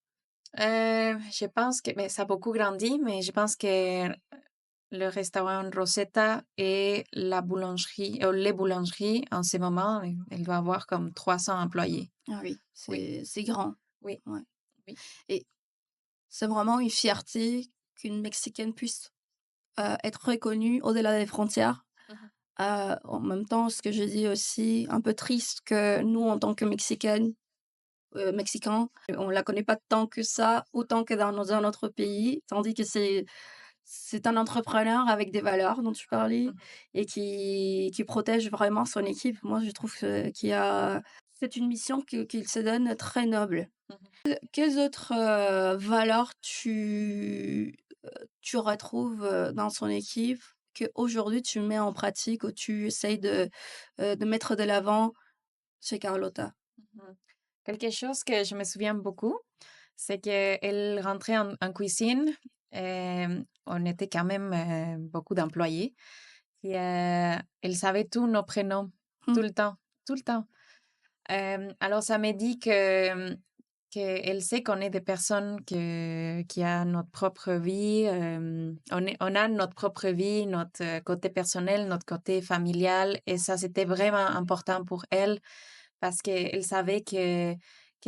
Je pense que mais ça a beaucoup grandi, mais je pense que le restaurant Rosetta et la boulangerie, les boulangeries, en ce moment, elle doit avoir comme 300 employés. Ah oui, Oui. c'est grand. Oui. Ouais. Oui. Et c'est vraiment une fierté qu'une Mexicaine puisse être reconnue au-delà des frontières. En même temps, ce que je dis aussi, un peu triste que nous, en tant que Mexicains, on la connaît pas tant que ça, autant que dans un autre pays, tandis que c'est un entrepreneur avec des valeurs dont tu parlais et qui protège vraiment son équipe. Moi, je trouve c'est une mission qu'il se donne très noble. Quelles autres valeurs tu retrouves dans son équipe qu'aujourd'hui tu mets en pratique ou tu essayes de mettre de l'avant chez Carlotta? Quelque chose que je me souviens beaucoup, c'est qu'elle rentrait en cuisine et on était quand même beaucoup d'employés. Et elle savait tous nos prénoms, tout le temps, tout le temps. Alors, ça me dit qu'elle sait qu'on est des personnes qui a notre propre vie. On a notre propre vie, notre côté personnel, notre côté familial. Et ça, c'était vraiment important pour elle parce qu'elle savait que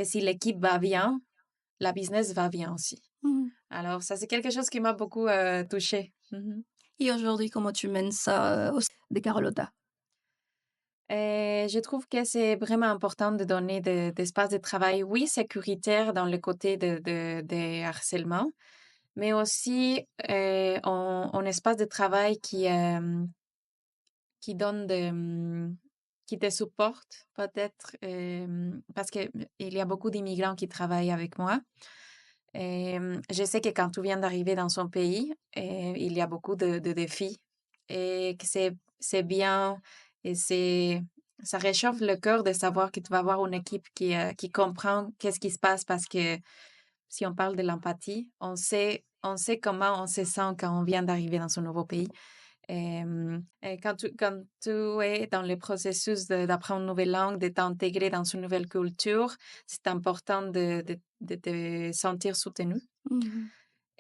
si l'équipe va bien, la business va bien aussi. Mhm. Alors, ça, c'est quelque chose qui m'a beaucoup touchée. Et aujourd'hui, comment tu mènes ça au sein de Carlotta? Et je trouve que c'est vraiment important de donner d'espace de travail, oui, sécuritaire dans le côté de harcèlement, mais aussi un espace de travail qui donne qui te supporte peut-être, parce que il y a beaucoup d'immigrants qui travaillent avec moi. Je sais que quand tu viens d'arriver dans son pays, il y a beaucoup de défis et que c'est bien et ça réchauffe le cœur de savoir que tu vas avoir une équipe qui comprend qu'est-ce qui se passe parce que si on parle de l'empathie, on sait comment on se sent quand on vient d'arriver dans un nouveau pays. Et quand tu es dans le processus d'apprendre une nouvelle langue, de t'intégrer dans une nouvelle culture, c'est important de te sentir soutenu. Mhm.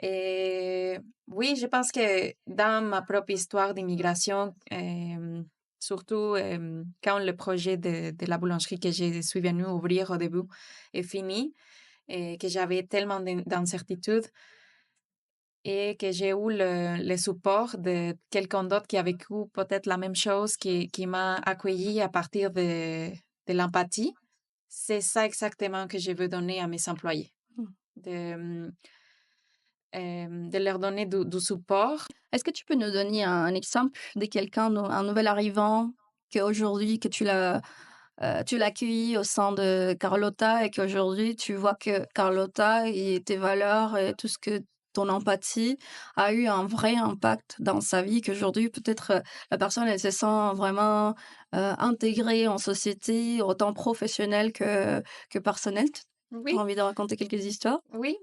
Et oui, je pense que dans ma propre histoire d'immigration, surtout quand le projet de la boulangerie que je suis venue ouvrir au début est fini et que j'avais tellement d'incertitudes, et que j'ai eu le support de quelqu'un d'autre qui a vécu peut-être la même chose, qui m'a accueilli à partir de l'empathie. C'est ça exactement que je veux donner à mes employés, Mhm. de, de leur donner du support. Est-ce que tu peux nous donner un exemple de quelqu'un, un nouvel arrivant, qu'aujourd'hui, que tu l'as accueilli au sein de Carlotta et qu'aujourd'hui, tu vois que Carlotta et tes valeurs et tout ce que ton empathie a eu un vrai impact dans sa vie, qu'aujourd'hui, peut-être, la personne, elle se sent vraiment, intégrée en société, autant professionnelle que personnelle. Tu as Oui, envie de raconter quelques histoires? oui.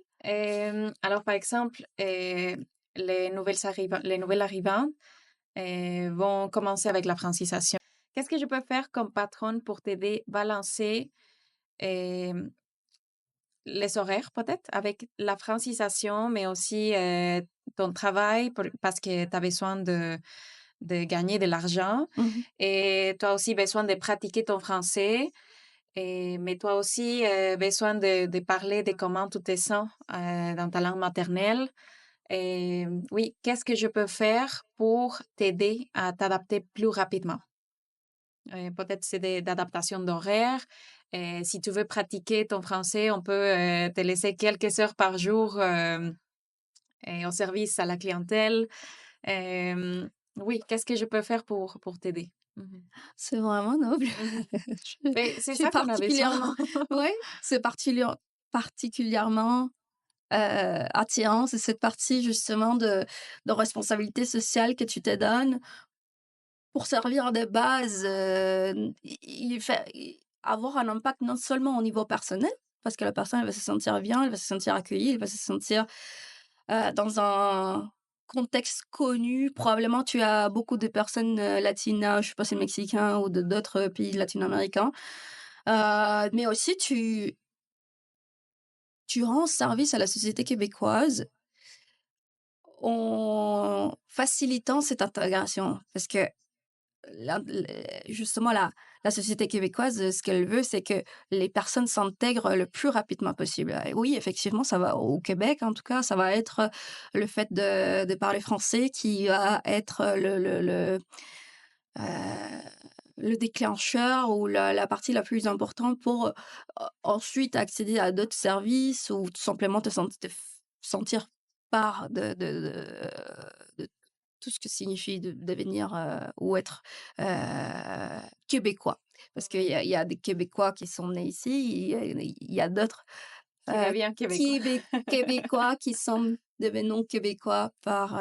Alors, par exemple, les nouvelles arrivantes vont commencer avec la francisation. Qu'est-ce que je peux faire comme patronne pour t'aider à balancer les horaires peut-être avec la francisation, mais aussi ton travail parce que tu as besoin de gagner de l'argent Mmh. et tu as aussi besoin de pratiquer ton français. Mais toi aussi, besoin de parler de comment tu te sens dans ta langue maternelle. Et oui, qu'est-ce que je peux faire pour t'aider à t'adapter plus rapidement? Peut-être c'est d'adaptation d'horaire. Si tu veux pratiquer ton français, on peut te laisser quelques heures par jour et au service à la clientèle. Oui, qu'est-ce que je peux faire pour t'aider? Mhm. C'est vraiment noble. Mhm. Je Mais je c'est suis ça qu'on a besoin. particulièrement ouais, c'est particulièrement, attirant. C'est cette partie justement de responsabilité sociale que tu te donnes pour servir de base, il fait avoir un impact non seulement au niveau personnel, parce que la personne, elle va se sentir bien, elle va se sentir accueillie, elle va se sentir, dans un contexte connu. Probablement, tu as beaucoup de personnes, latinas, je sais pas si mexicains ou de d'autres pays latino-américains, mais aussi tu rends service à la société québécoise en facilitant cette intégration. Parce que justement, la société québécoise, ce qu'elle veut, c'est que les personnes s'intègrent le plus rapidement possible. Et oui, effectivement, ça va au Québec, en tout cas, ça va être le fait de parler français qui va être euh, le déclencheur ou la partie la plus importante pour ensuite accéder à d'autres services ou tout simplement sentir part de tout ce que signifie de devenir ou être québécois. Parce qu'il y a des Québécois qui sont nés ici, il y a d'autres Qui devient québécois. Québécois qui sont devenus québécois par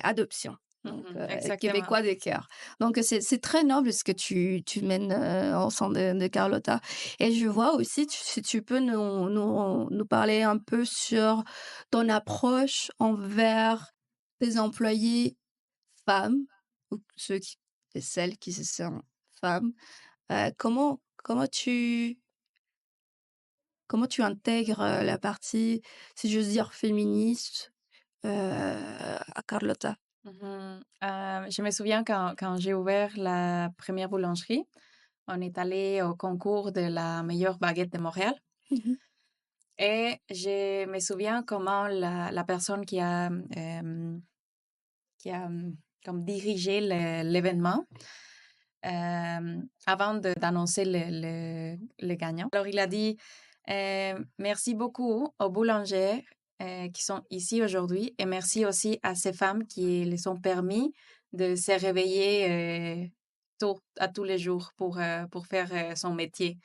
adoption. Donc, Mhm, exactement. québécois de cœur. Donc, c'est très noble ce que tu mènes au sein de Carlotta. Et je vois aussi, si tu peux nous parler un peu sur ton approche envers tes employés femmes, ou et celles qui se sentent femmes. Comment tu intègres la partie, si j'ose dire, féministe à Carlotta? Mhm. Je me souviens quand j'ai ouvert la première boulangerie, on est allé au concours de la meilleure baguette de Montréal. Mmh. Et je me souviens comment la personne qui a comme dirigé l'événement avant d'annoncer le gagnant. Alors, il a dit merci beaucoup aux boulangers qui sont ici aujourd'hui et merci aussi à ces femmes qui les ont permis de se réveiller tôt à tous les jours pour faire son métier.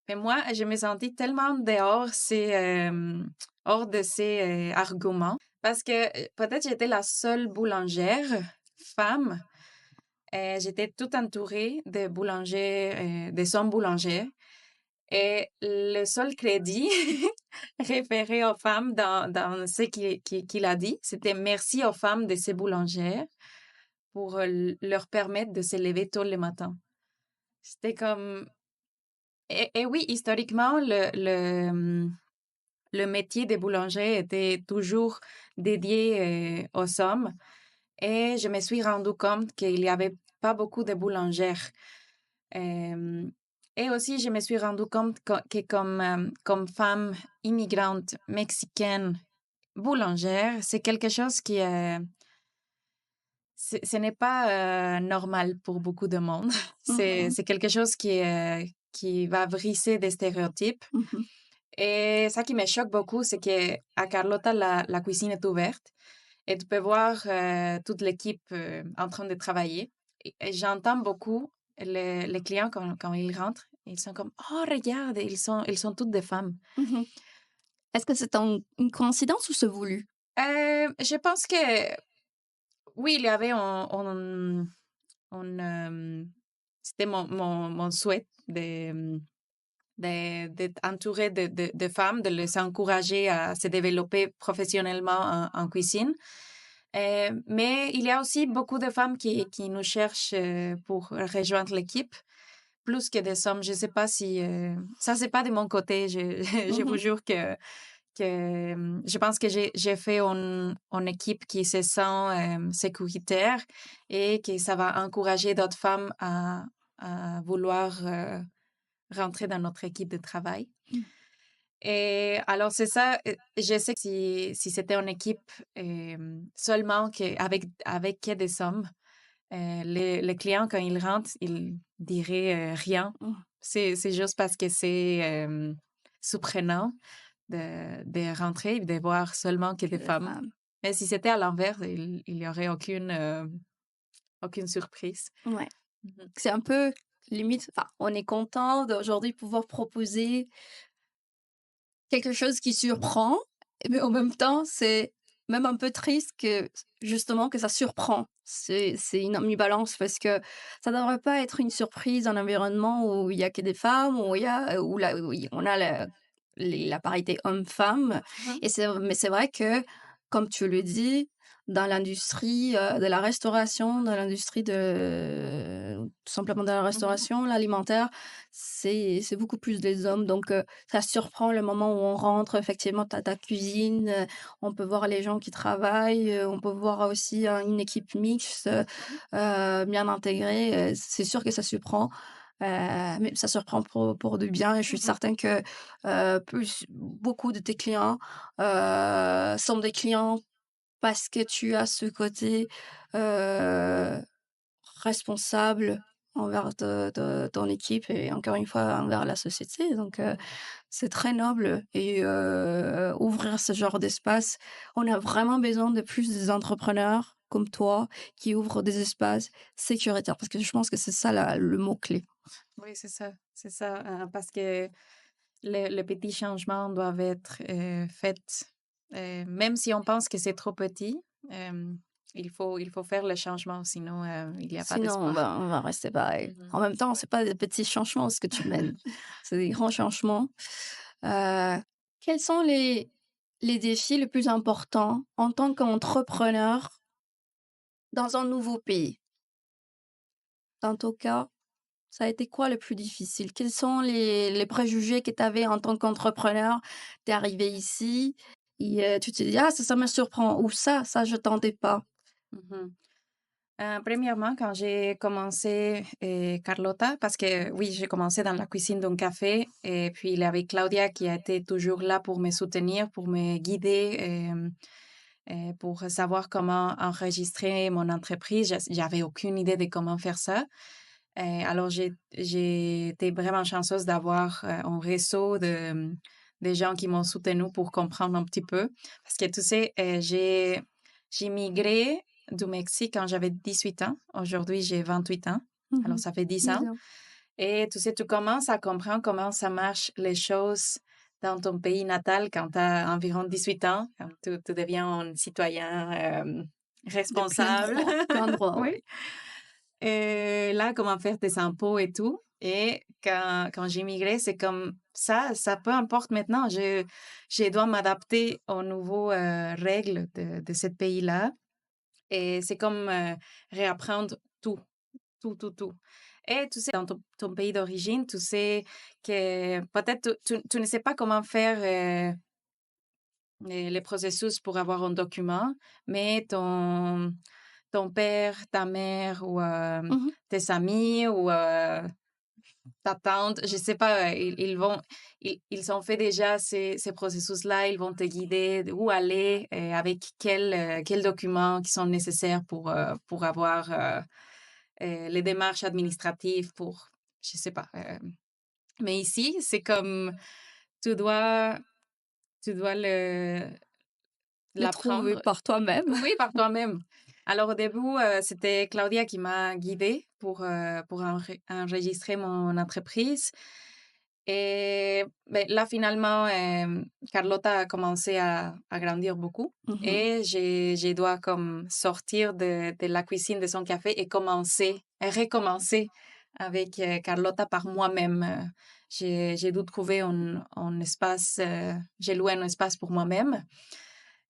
Mais moi, je me sentis tellement hors de ces arguments parce que peut-être j'étais la seule boulangère femme. J'étais toute entourée de boulangers, des hommes boulangers. Et le seul crédit référé aux femmes dans ce qu'il a dit, c'était merci aux femmes de ces boulangères pour leur permettre de se lever tôt le matin. C'était comme... Et oui, historiquement, le métier de boulanger était toujours dédié aux hommes. Et je me suis rendu compte qu'il n'y avait pas beaucoup de boulangères. Euh, et aussi, je me suis rendu compte que comme femme immigrante mexicaine boulangère, c'est quelque chose ce n'est pas normal pour beaucoup de monde. Mmh. C'est quelque chose qui va briser des stéréotypes. Mmh. Et ça qui me choque beaucoup, c'est qu'à Carlota, la cuisine est ouverte et tu peux voir toute l'équipe en train de travailler. Et j'entends beaucoup les clients quand ils rentrent, ils sont comme «Oh, regarde, ils sont toutes des femmes». Mmh. Est-ce que c'est une coïncidence ou c'est voulu? Je pense que oui, il y avait c'était mon souhait d'être entourée de femmes, de les encourager à se développer professionnellement en cuisine. Mais il y a aussi beaucoup de femmes qui nous cherchent pour rejoindre l'équipe, plus que des hommes. Je ne sais pas si... ça, c'est pas de mon côté. Je vous Mmh. jure que je pense que j'ai fait une équipe qui se sent sécuritaire et que ça va encourager d'autres femmes à vouloir rentrer dans notre équipe de travail. Mmh. Et alors, c'est ça, je sais que si c'était une équipe seulement avec que des hommes, les clients, quand ils rentrent, ils diraient rien. Mmh. C'est juste parce que c'est surprenant de rentrer et de voir seulement que Que des des femmes. femmes. Mais si c'était à l'envers, il y aurait aucune surprise. Ouais. Mhm. C'est un peu limite, enfin, on est content d'aujourd'hui pouvoir proposer quelque chose qui surprend, mais en même temps, c'est même un peu triste que justement que ça surprend. C'est une ambivalence parce que ça devrait pas être une surprise, un environnement où il y a que des femmes, où il y a où on a la parité homme-femme. Mhm. Et mais c'est vrai que, comme tu le dis, dans l'industrie de la restauration, dans l'industrie de tout simplement dans la Mhm. restauration, l'alimentaire, c'est beaucoup plus des hommes. Donc ça surprend le moment où on rentre. Effectivement, tu as ta cuisine, on peut voir les gens qui travaillent, on peut voir aussi une équipe mixte, bien intégrée. C'est sûr que ça surprend, mais ça surprend pour du bien. Et je suis Mhm. certaine que beaucoup de tes clients sont des clients parce que tu as ce côté euh, responsable envers ton équipe et encore une fois envers la société. Donc, c'est très noble et ouvrir ce genre d'espace, on a vraiment besoin de plus d'entrepreneurs comme toi qui ouvrent des espaces sécuritaires parce que je pense que c'est ça le mot-clé. Oui, c'est ça, parce que les petits changements doivent être faits, même si on pense que c'est trop petit, euh, il faut faire le changement, sinon il n'y a pas Sinon, d'espoir. on va rester pareil. Mhm. En même temps, Ouais. c'est pas des petits changements ce que tu mènes, c'est des grands changements. Heu, Quels sont les défis les plus importants en tant qu'entrepreneur dans un nouveau pays? Dans ton cas, ça a été quoi le plus difficile? Quels sont les préjugés que tu avais en tant qu'entrepreneur? Tu es arrivé ici et tu te dis: «Ah ça me surprend» ou ça je tentais pas». Mhm. Premièrement, quand j'ai commencé Carlotta, parce que oui, j'ai commencé dans la cuisine d'un café, et puis il y avait Claudia qui a été toujours là pour me soutenir, pour me guider, pour savoir comment enregistrer mon entreprise. J'avais aucune idée de comment faire ça. Alors, j'ai été vraiment chanceuse d'avoir un réseau de gens qui m'ont soutenue pour comprendre un petit peu. Parce que tu sais, j'ai migré du Mexique quand j'avais 18 ans. Aujourd'hui, j'ai 28 ans. Alors, Mhm. ça fait 10 ans. Bien. Et tu sais, tu commences à comprendre comment ça marche les choses dans ton pays natal quand tu as environ 18 ans. Quand tu deviens un citoyen De plein responsable. droit, plein droit, Oui. ouais. Et là, comment faire tes impôts et tout. Et quand j'ai migré, c'est comme ça peu importe maintenant. Je dois m'adapter aux nouvelles règles de ce pays-là. Et c'est comme réapprendre tout, tout, tout, tout. Et tu sais, dans ton pays d'origine, tu sais que peut-être tu ne sais pas comment faire les processus pour avoir un document, mais ton père, ta mère ou Mhm. tes amis ou ta tante, je sais pas, ils ont fait déjà ces processus-là, ils vont te guider où aller, avec quels documents qui sont nécessaires pour avoir les démarches administratives pour, je sais pas. Mais ici, c'est comme tu dois, tu dois Le trouver l'apprendre. par toi-même. Oui, par toi-même. Alors au début, c'était Claudia qui m'a guidée pour enregistrer mon entreprise. Et ben, là, finalement, Carlotta a commencé à grandir beaucoup. Mhm. Et je dois comme sortir de la cuisine de son café et recommencer avec Carlotta par moi-même. J'ai dû trouver un espace, j'ai loué un espace pour moi-même.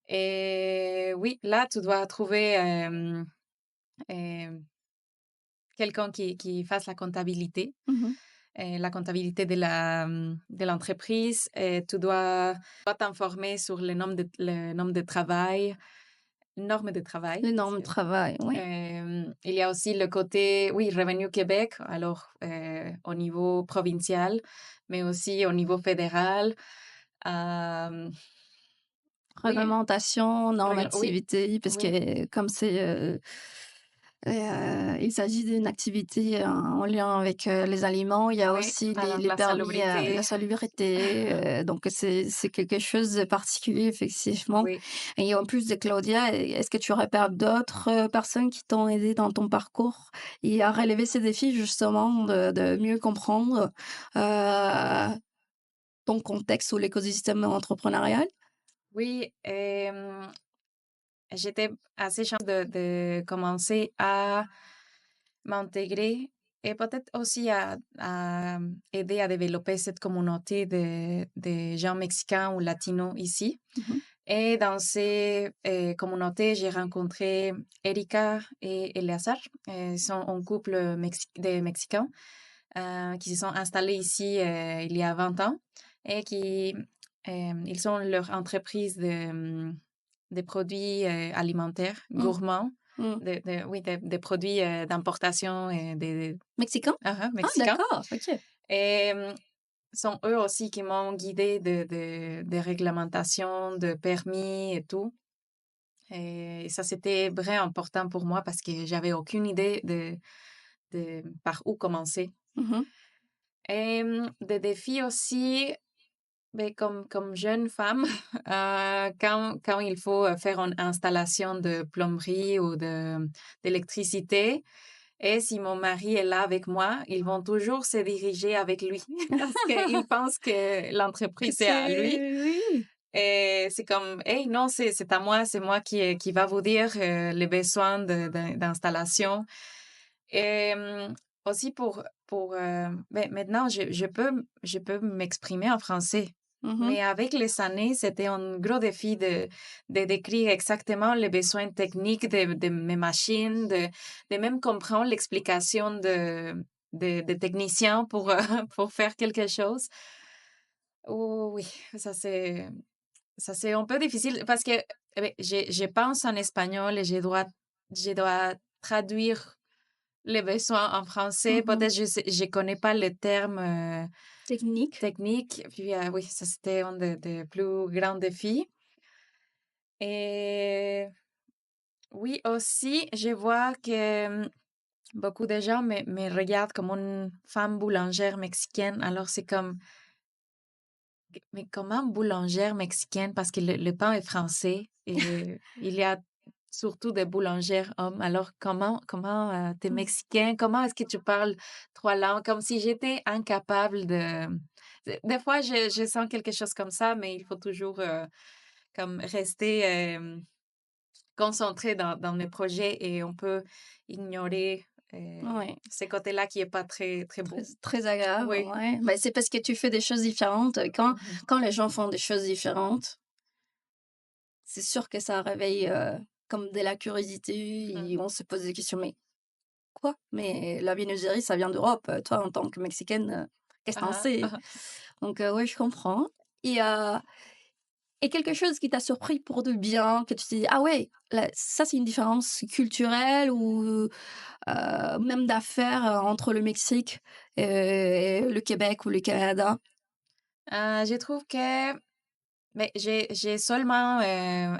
Et oui, là, tu dois trouver euh, quelqu'un qui fasse Mhm. la comptabilité de l'entreprise. Et tu dois t'informer sur le nombre de travail, normes de travail. Les normes de travail, oui. Il y a aussi le côté, oui, Revenu Québec, alors au niveau provincial, mais aussi au niveau fédéral. Euh, oui, Réglementation, oui, normativité, parce oui, que comme il s'agit d'une activité en lien avec les aliments, il y a oui, aussi alors les la permis, la salubrité. salubrité, donc c'est quelque chose de particulier, effectivement. Oui, Et en plus de Claudia, est-ce que tu repères d'autres personnes qui t'ont aidé dans ton parcours et à relever ces défis, justement, de mieux comprendre ton contexte ou l'écosystème entrepreneurial? oui, j'étais assez chanceuse de commencer à m'intégrer et peut-être aussi à aider à développer cette communauté de gens mexicains ou latinos ici. Mhm. Et dans ces communautés, j'ai rencontré Erika et Eleazar. Ils sont un couple de Mexicains qui se sont installés ici il y a 20 ans et ils ont leur entreprise de produits alimentaires Mm. gourmands, Mm. oui, des produits d'importation et Mexicain? Ah, mexicains. d'accord, ok. Et sont eux aussi qui m'ont guidée de réglementations, de permis et tout. Et ça, c'était vraiment important pour moi parce que j'avais aucune idée de par où commencer. Mhm. Et des défis aussi, ben, comme jeune femme, quand il faut faire une installation de plomberie ou d'électricité, et si mon mari est là avec moi, ils vont toujours se diriger avec lui parce qu'ils pensent que Que l'entreprise est à lui. c'est oui. Et c'est comme, hey, non, c'est à moi, c'est moi qui va vous dire les besoins d'installation. Et aussi ben, maintenant, je peux m'exprimer en français. Mhm. Mais avec les années, c'était un gros défi de décrire exactement les besoins techniques de mes machines, de même comprendre l'explication de techniciens pour, pour faire quelque chose. Oh, oui, ça c'est un peu difficile parce que je pense en espagnol et je dois traduire les besoins en français. Mhm. Peut-être je connais pas les termes Technique. techniques. Puis oui, ça c'était un des plus grands défis. Et oui, aussi, je vois que beaucoup de gens me regardent comme une femme boulangère mexicaine. Alors c'est comme, mais comment boulangère mexicaine? Parce que le pain est français et il y a surtout des boulangères hommes. Alors comment t'es mexicain? Comment est-ce que tu parles trois langues? Comme si j'étais incapable de... Des fois, je sens quelque chose comme ça, mais il faut toujours comme rester concentré dans mes projets et on peut ignorer Ouais. ces côtés-là qui est pas très, très Très, beau. très agréable, Oui. ouais. Bah, c'est parce que tu fais des choses différentes. Mhm. Quand les gens font des choses différentes, c'est sûr que ça réveille comme de la curiosité et on se pose des questions. Mais quoi? Mais la viennoiserie, ça vient d'Europe. Toi, en tant que Mexicaine, qu'est-ce que t'en Ah, sais? ah. Donc, ouais, je comprends. Et, euh, et quelque chose qui t'a surpris pour de bien, que tu t'es dit, ah ouais, là, ça, c'est une différence culturelle ou même d'affaires entre le Mexique et le Québec ou le Canada. Je trouve que mais j'ai seulement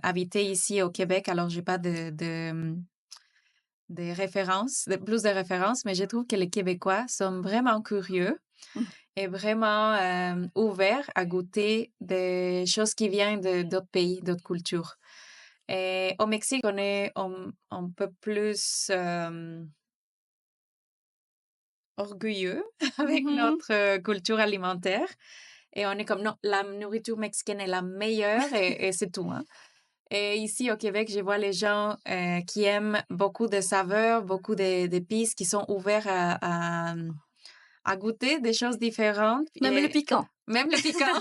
habité ici au Québec, alors j'ai pas de références, de plus de références, mais je trouve que les Québécois sont vraiment curieux Mmh. et vraiment ouverts à goûter des choses qui viennent d'autres pays, d'autres cultures. Et au Mexique, on est un peu plus orgueilleux avec Mmh. notre culture alimentaire. Et on est comme, non, la nourriture mexicaine est la meilleure et c'est tout, hein. Et ici au Québec, je vois les gens qui aiment beaucoup de saveurs, beaucoup d'épices, qui sont ouverts à goûter des choses différentes. Même le Et piquant. même le piquant,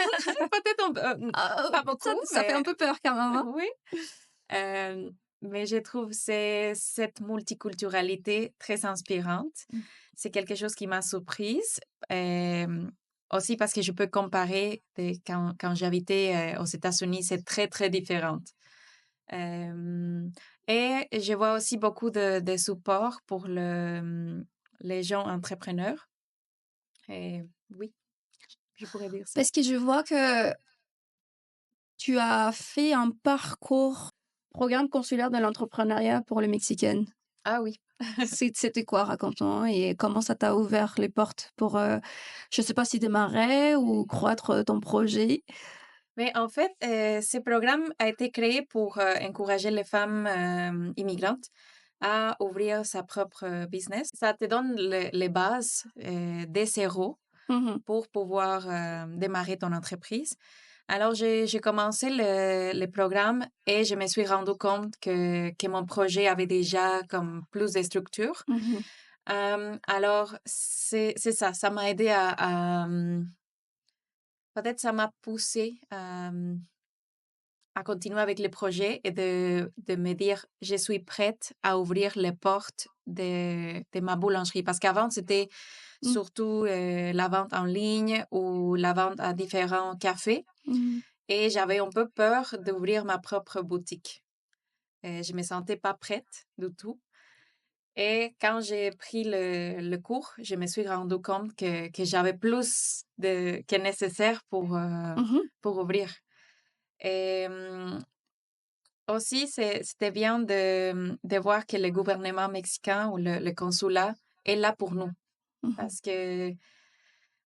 peut-être pas Ça beaucoup, ça fait un mais peu peur quand même, hein? oui. Euh, mais je trouve cette multiculturalité très inspirante. Mmh. C'est quelque chose qui m'a surprise. Aussi parce que je peux comparer quand j'habitais aux États-Unis, c'est très, très différent. Euh, et je vois aussi beaucoup de support pour les gens entrepreneurs. Et oui, je pourrais dire ça. Parce que je vois que tu as fait un parcours programme consulaire de l'entrepreneuriat pour les Mexicaines. Ah oui. C'était quoi? Raconte-moi et comment ça t'a ouvert les portes pour, je sais pas si démarrer ou croître ton projet? Mais en fait, ce programme a été créé pour encourager les femmes immigrantes à ouvrir sa propre business. Ça te donne les bases dès zéro Mmh. pour pouvoir démarrer ton entreprise. Alors, j'ai commencé le programme et je me suis rendu compte que mon projet avait déjà comme plus de structure. Mmh. Alors, c'est ça, ça m'a aidé peut-être ça m'a poussé à continuer avec le projet et de me dire, je suis prête à ouvrir les portes de ma boulangerie. Parce qu'avant, c'était Mmh. surtout la vente en ligne ou la vente à différents cafés. Mmh. Et j'avais un peu peur d'ouvrir ma propre boutique. Et je me sentais pas prête du tout. Et quand j'ai pris le cours, je me suis rendu compte que j'avais plus que nécessaire Mmh. pour ouvrir. Et aussi, c'était bien de voir que le gouvernement mexicain ou le consulat est là pour nous. Mmh. Parce que,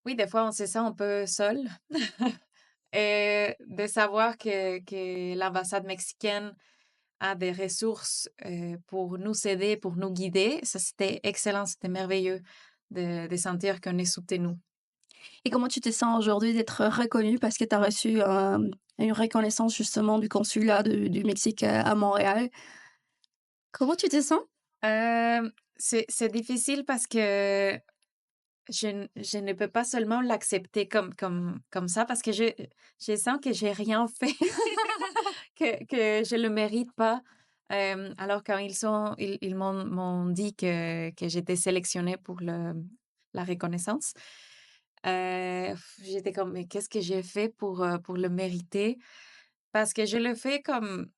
oui, des fois, on se sent un peu seul. Et de savoir que l'ambassade mexicaine a des ressources pour nous aider, pour nous guider, ça, c'était excellent, c'était merveilleux de sentir qu'on est soutenu. Et comment tu te sens aujourd'hui d'être reconnue parce que tu as reçu, une reconnaissance justement du consulat du Mexique, à Montréal? Comment tu te sens? C'est difficile parce que je ne peux pas seulement l'accepter comme ça parce que je sens que j'ai rien fait, que je le mérite pas. Alors quand ils m'ont dit que j'étais sélectionnée pour la reconnaissance, j'étais comme, mais qu'est-ce que j'ai fait pour le mériter? Parce que je le fais comme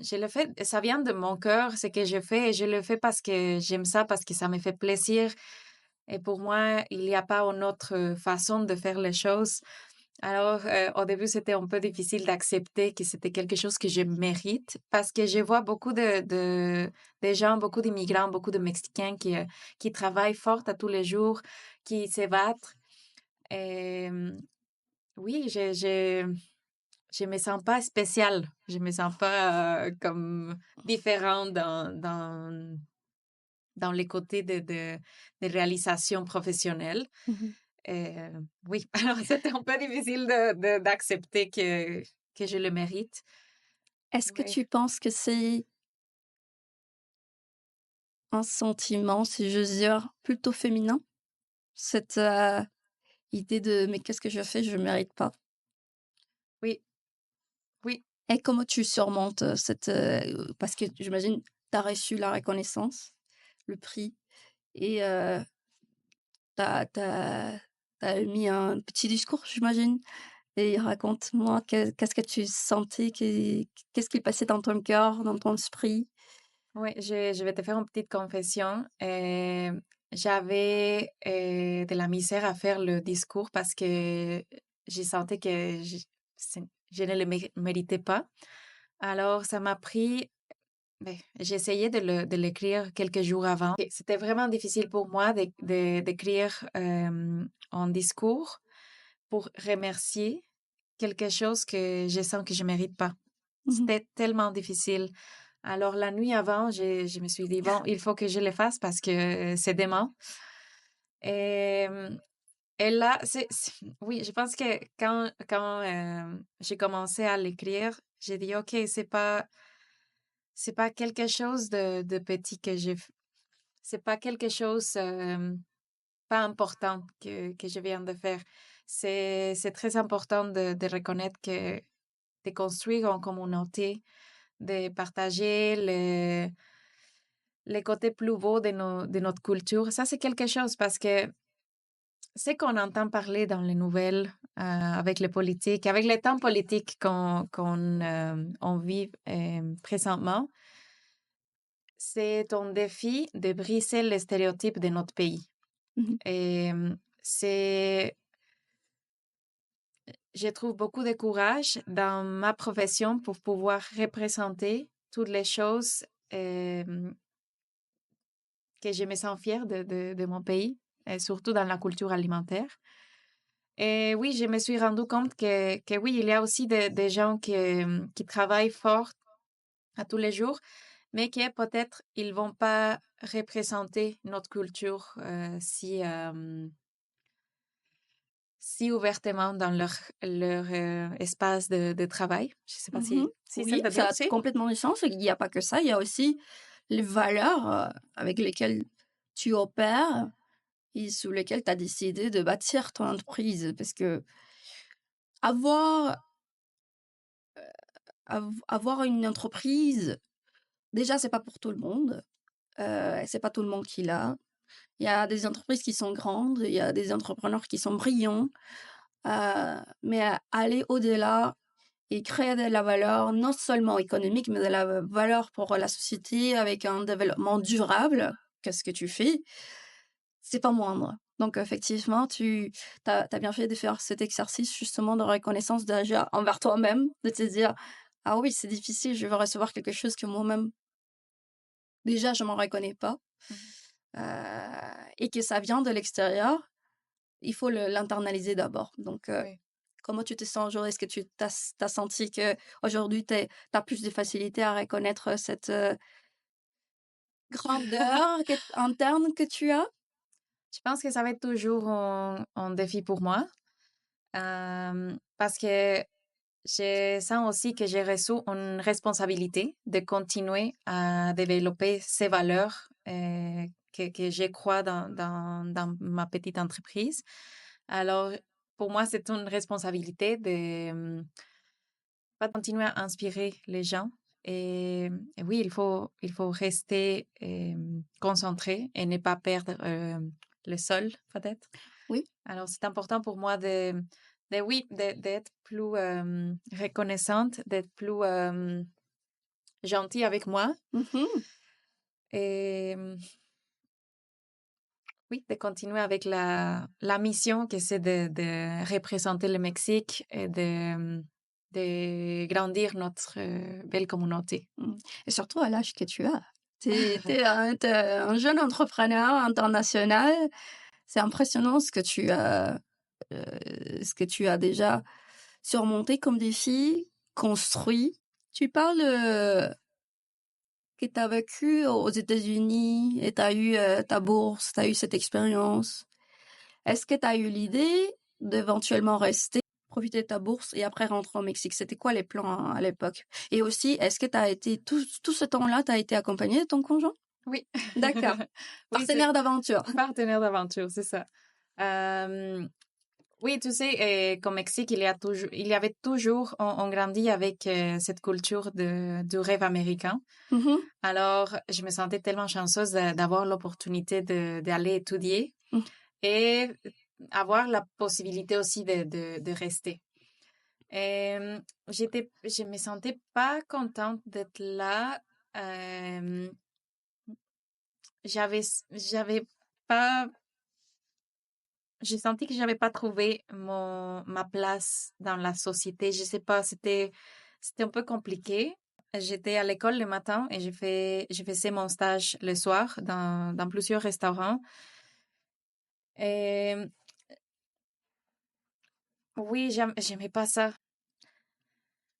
je le fais, ça vient de mon cœur, ce que je fais, et je le fais parce que j'aime ça, parce que ça me fait plaisir. Et pour moi, il n'y a pas une autre façon de faire les choses. Alors, au début, c'était un peu difficile d'accepter que c'était quelque chose que je mérite, parce que je vois beaucoup de gens, beaucoup d'immigrants, beaucoup de Mexicains qui travaillent fort à tous les jours, qui se battent. Et oui, je me sens pas spéciale. Je me sens pas comme différente dans les côtés de réalisation professionnelle. Mmh. Oui, alors c'était un peu difficile d'accepter que je le mérite. Est-ce que Oui. tu penses que c'est un sentiment, si j'ose dire, plutôt féminin? Cette, idée de: «Mais qu'est-ce que je fais? Je mérite pas». Oui, oui, Et comment tu surmontes, cette, parce que j'imagine, tu as reçu la reconnaissance, le prix et tu as mis un petit discours, j'imagine? Et raconte-moi qu'est-ce que tu sentais? Qu'est-ce qui passait dans ton cœur, dans ton esprit? oui, je vais te faire une petite confession. J'avais de la misère à faire le discours parce que j'ai senti que je ne le méritais pas. Alors, ça m'a pris. Ben, j'ai essayé de l'écrire quelques jours avant. Et c'était vraiment difficile pour moi d'écrire un discours pour remercier quelque chose que je sens que je mérite pas. Mmh. C'était tellement difficile. Alors, la nuit avant, je me suis dit, bon, il faut que je le fasse parce que c'est demain. Et, et là, oui, je pense que quand j'ai commencé à l'écrire, j'ai dit, OK, c'est pas quelque chose de petit que c'est pas quelque chose pas important que je viens de faire. C'est très important de reconnaître que de construire en communauté, de partager les côtés plus beaux de notre culture. Ça, c'est quelque chose parce que c'est qu'on entend parler dans les nouvelles, avec les politiques, avec les temps politiques on vit présentement. C'est un défi de briser les stéréotypes de notre pays. Mmh. Et c'est, je trouve beaucoup de courage dans ma profession pour pouvoir représenter toutes les choses que je me sens fière de mon pays, et surtout dans la culture alimentaire. Et oui, je me suis rendu compte que oui, il y a aussi des gens qui travaillent fort à tous les jours, mais que peut-être ils vont pas représenter notre culture si ouvertement dans leur espace de travail. Je sais pas Mmh. si ça Oui, veut dire ça a aussi? complètement du sens. Il y a pas que ça, il y a aussi les valeurs, avec lesquelles tu opères et sous lesquelles tu as décidé de bâtir ton entreprise. Parce que avoir avoir une entreprise, déjà, c'est pas pour tout le monde, c'est pas tout le monde qui l'a. Il y a des entreprises qui sont grandes, il y a des entrepreneurs qui sont brillants, mais aller au-delà et créer de la valeur, non seulement économique, mais de la valeur pour la société avec un développement durable, qu'est-ce que tu fais, c'est pas moindre. Donc effectivement, tu as bien fait de faire cet exercice justement de reconnaissance déjà envers toi-même, de te dire: «Ah oui, c'est difficile, je veux recevoir quelque chose que moi-même, déjà, je m'en reconnais pas», Mmh. et que ça vient de l'extérieur, il faut l'internaliser d'abord. Donc Oui. comment tu te sens aujourd'hui? Est-ce que tu as senti qu'aujourd'hui, tu as plus de facilité à reconnaître cette, grandeur interne que tu as? Je pense que ça va être toujours un défi pour moi, parce que je sens aussi que j'ai reçu une responsabilité de continuer à développer ces valeurs que je crois dans ma petite entreprise. Alors, pour moi, c'est une responsabilité de continuer à inspirer les gens. Et oui, il faut rester concentré et ne pas perdre le sol, peut-être. Oui. Alors, c'est important pour moi oui, d'être plus reconnaissante, d'être plus gentil avec moi. Mhm. Et oui, de continuer avec la mission que c'est de représenter le Mexique et de grandir notre belle communauté. Et surtout à l'âge que tu as. T'es un jeune entrepreneur international. C'est impressionnant ce que tu as déjà surmonté comme défi, construit. Tu parles que tu as vécu aux États-Unis et tu as eu ta bourse, tu as eu cette expérience. Est-ce que tu as eu l'idée d'éventuellement rester, profiter de ta bourse et après rentrer au Mexique? C'était quoi les plans à l'époque? Et aussi, est-ce que tu as été, tout ce temps-là, tu as été accompagné de ton conjoint? Oui. D'accord. Oui, Partenaire d'aventure. partenaire d'aventure, c'est ça. Oui, tu sais, qu'au Mexique, il y avait toujours, on grandit avec cette culture du rêve américain. Mhm. Alors, je me sentais tellement chanceuse d'avoir l'opportunité d'aller étudier Mhm. et avoir la possibilité aussi de rester. Et je me sentais pas contente d'être là. Euh, j'avais pas, j'ai senti que j'avais pas trouvé ma place dans la société. Je sais pas, c'était un peu compliqué. J'étais à l'école le matin et je faisais mon stage le soir dans plusieurs restaurants. Et oui, j'aimais pas ça.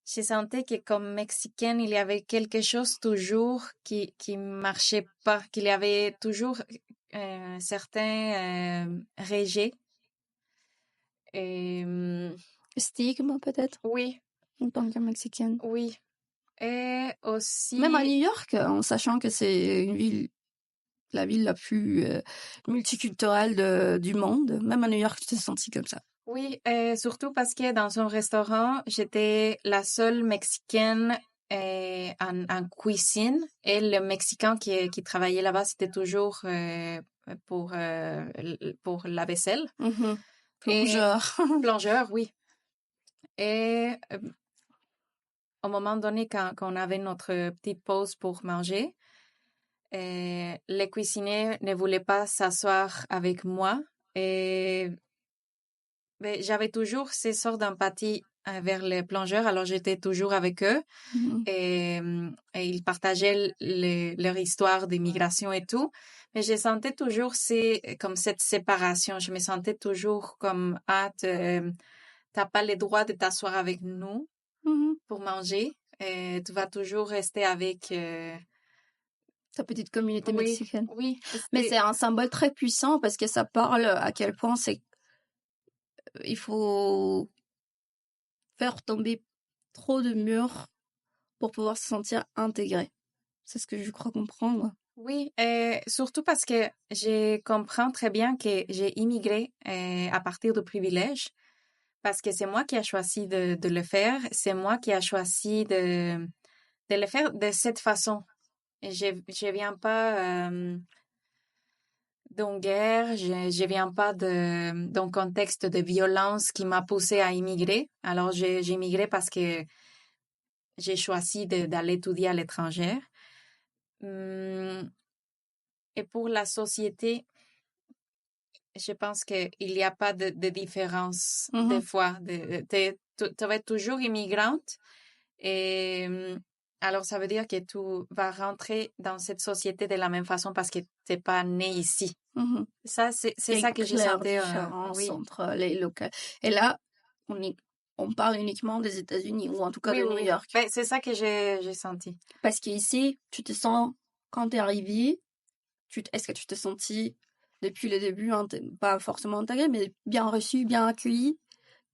Je sentais que comme Mexicaine, il y avait quelque chose toujours qui marchait pas, qu'il y avait toujours certains rejets. Et Stigme, peut-être, oui, en tant que Mexicaine. oui. Et Même à aussi, New York, en sachant que c'est la ville la plus multiculturelle du monde. Même à New York, tu t'es sentie comme ça. oui, surtout parce que dans un restaurant, j'étais la seule Mexicaine en cuisine et le Mexicain qui travaillait là-bas, c'était toujours pour la vaisselle. Mhm. Et Plongeur. plongeur, oui. Et au moment donné, quand on avait notre petite pause pour manger, les cuisiniers ne voulaient pas s'asseoir avec moi. Et ben, j'avais toujours ces sortes d'empathie vers les plongeurs, alors j'étais toujours avec eux Mhm. et ils partageaient leur histoire d'immigration et tout. Mais je sentais toujours comme cette séparation. Je me sentais toujours comme, t'as pas le droit de t'asseoir avec nous Mhm. pour manger. Et tu vas toujours rester avec... Ta petite communauté Oui, mexicaine. oui. Mais c'est un symbole très puissant parce que ça parle à quel point il faut faire tomber trop de murs pour pouvoir se sentir intégré. C'est ce que je crois comprendre. Oui, surtout parce que je comprends très bien que j'ai immigré à partir de privilèges, parce que c'est moi qui ai choisi de le faire, c'est moi qui ai choisi de le faire de cette façon. Et je viens pas d'une guerre, je viens pas d'un contexte de violence qui m'a poussé à immigrer. Alors j'ai immigré parce que j'ai choisi d'aller étudier à l'étranger. Hum, Et pour la société, je pense qu'il n'y a pas de différence des Mhm. fois. Tu vas être toujours immigrante et alors ça veut dire que tu vas rentrer dans cette société de la même façon parce que tu n'es pas né ici. Mhm. Ça, c'est Il y a ça une que je claire sentais. différence Oui, entre les locales. Et là, on parle uniquement des États-Unis, ou en tout cas oui, de oui, New oui. York. Ben, c'est ça que j'ai senti. Parce qu'ici, tu te sens, quand tu es arrivé, est-ce que tu t'es senti depuis le début, pas forcément intégré, mais bien reçu, bien accueilli?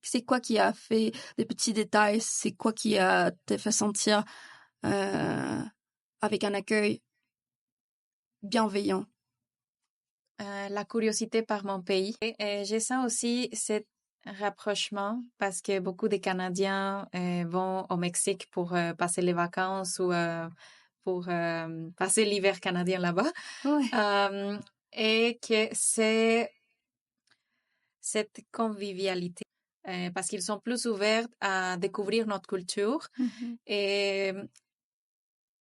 C'est quoi qui a fait des petits détails? C'est quoi qui t'a fait sentir euh, avec un accueil bienveillant? La curiosité par mon pays. Et je sens aussi ce rapprochement parce que beaucoup de Canadiens vont au Mexique pour passer les vacances ou pour passer l'hiver canadien là-bas. Ouais. Euh, et que c'est cette convivialité parce qu'ils sont plus ouverts à découvrir notre culture Mhm. et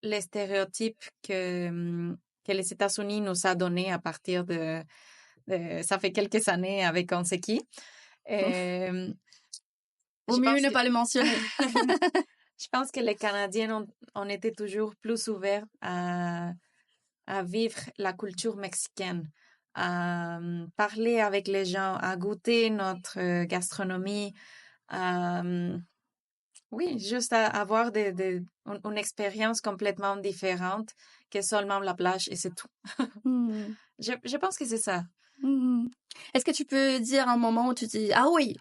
les stéréotypes que les États-Unis nous a donnés à partir ça fait quelques années avec on sait qui. Au mieux ne pas le mentionner. Je pense que les Canadiens ont été toujours plus ouverts à vivre la culture mexicaine, à parler avec les gens, à goûter notre gastronomie, oui, juste à avoir une expérience complètement différente que seulement la plage et c'est tout. Je pense que c'est ça. Est-ce que tu peux dire un moment où tu te dis, ah oui,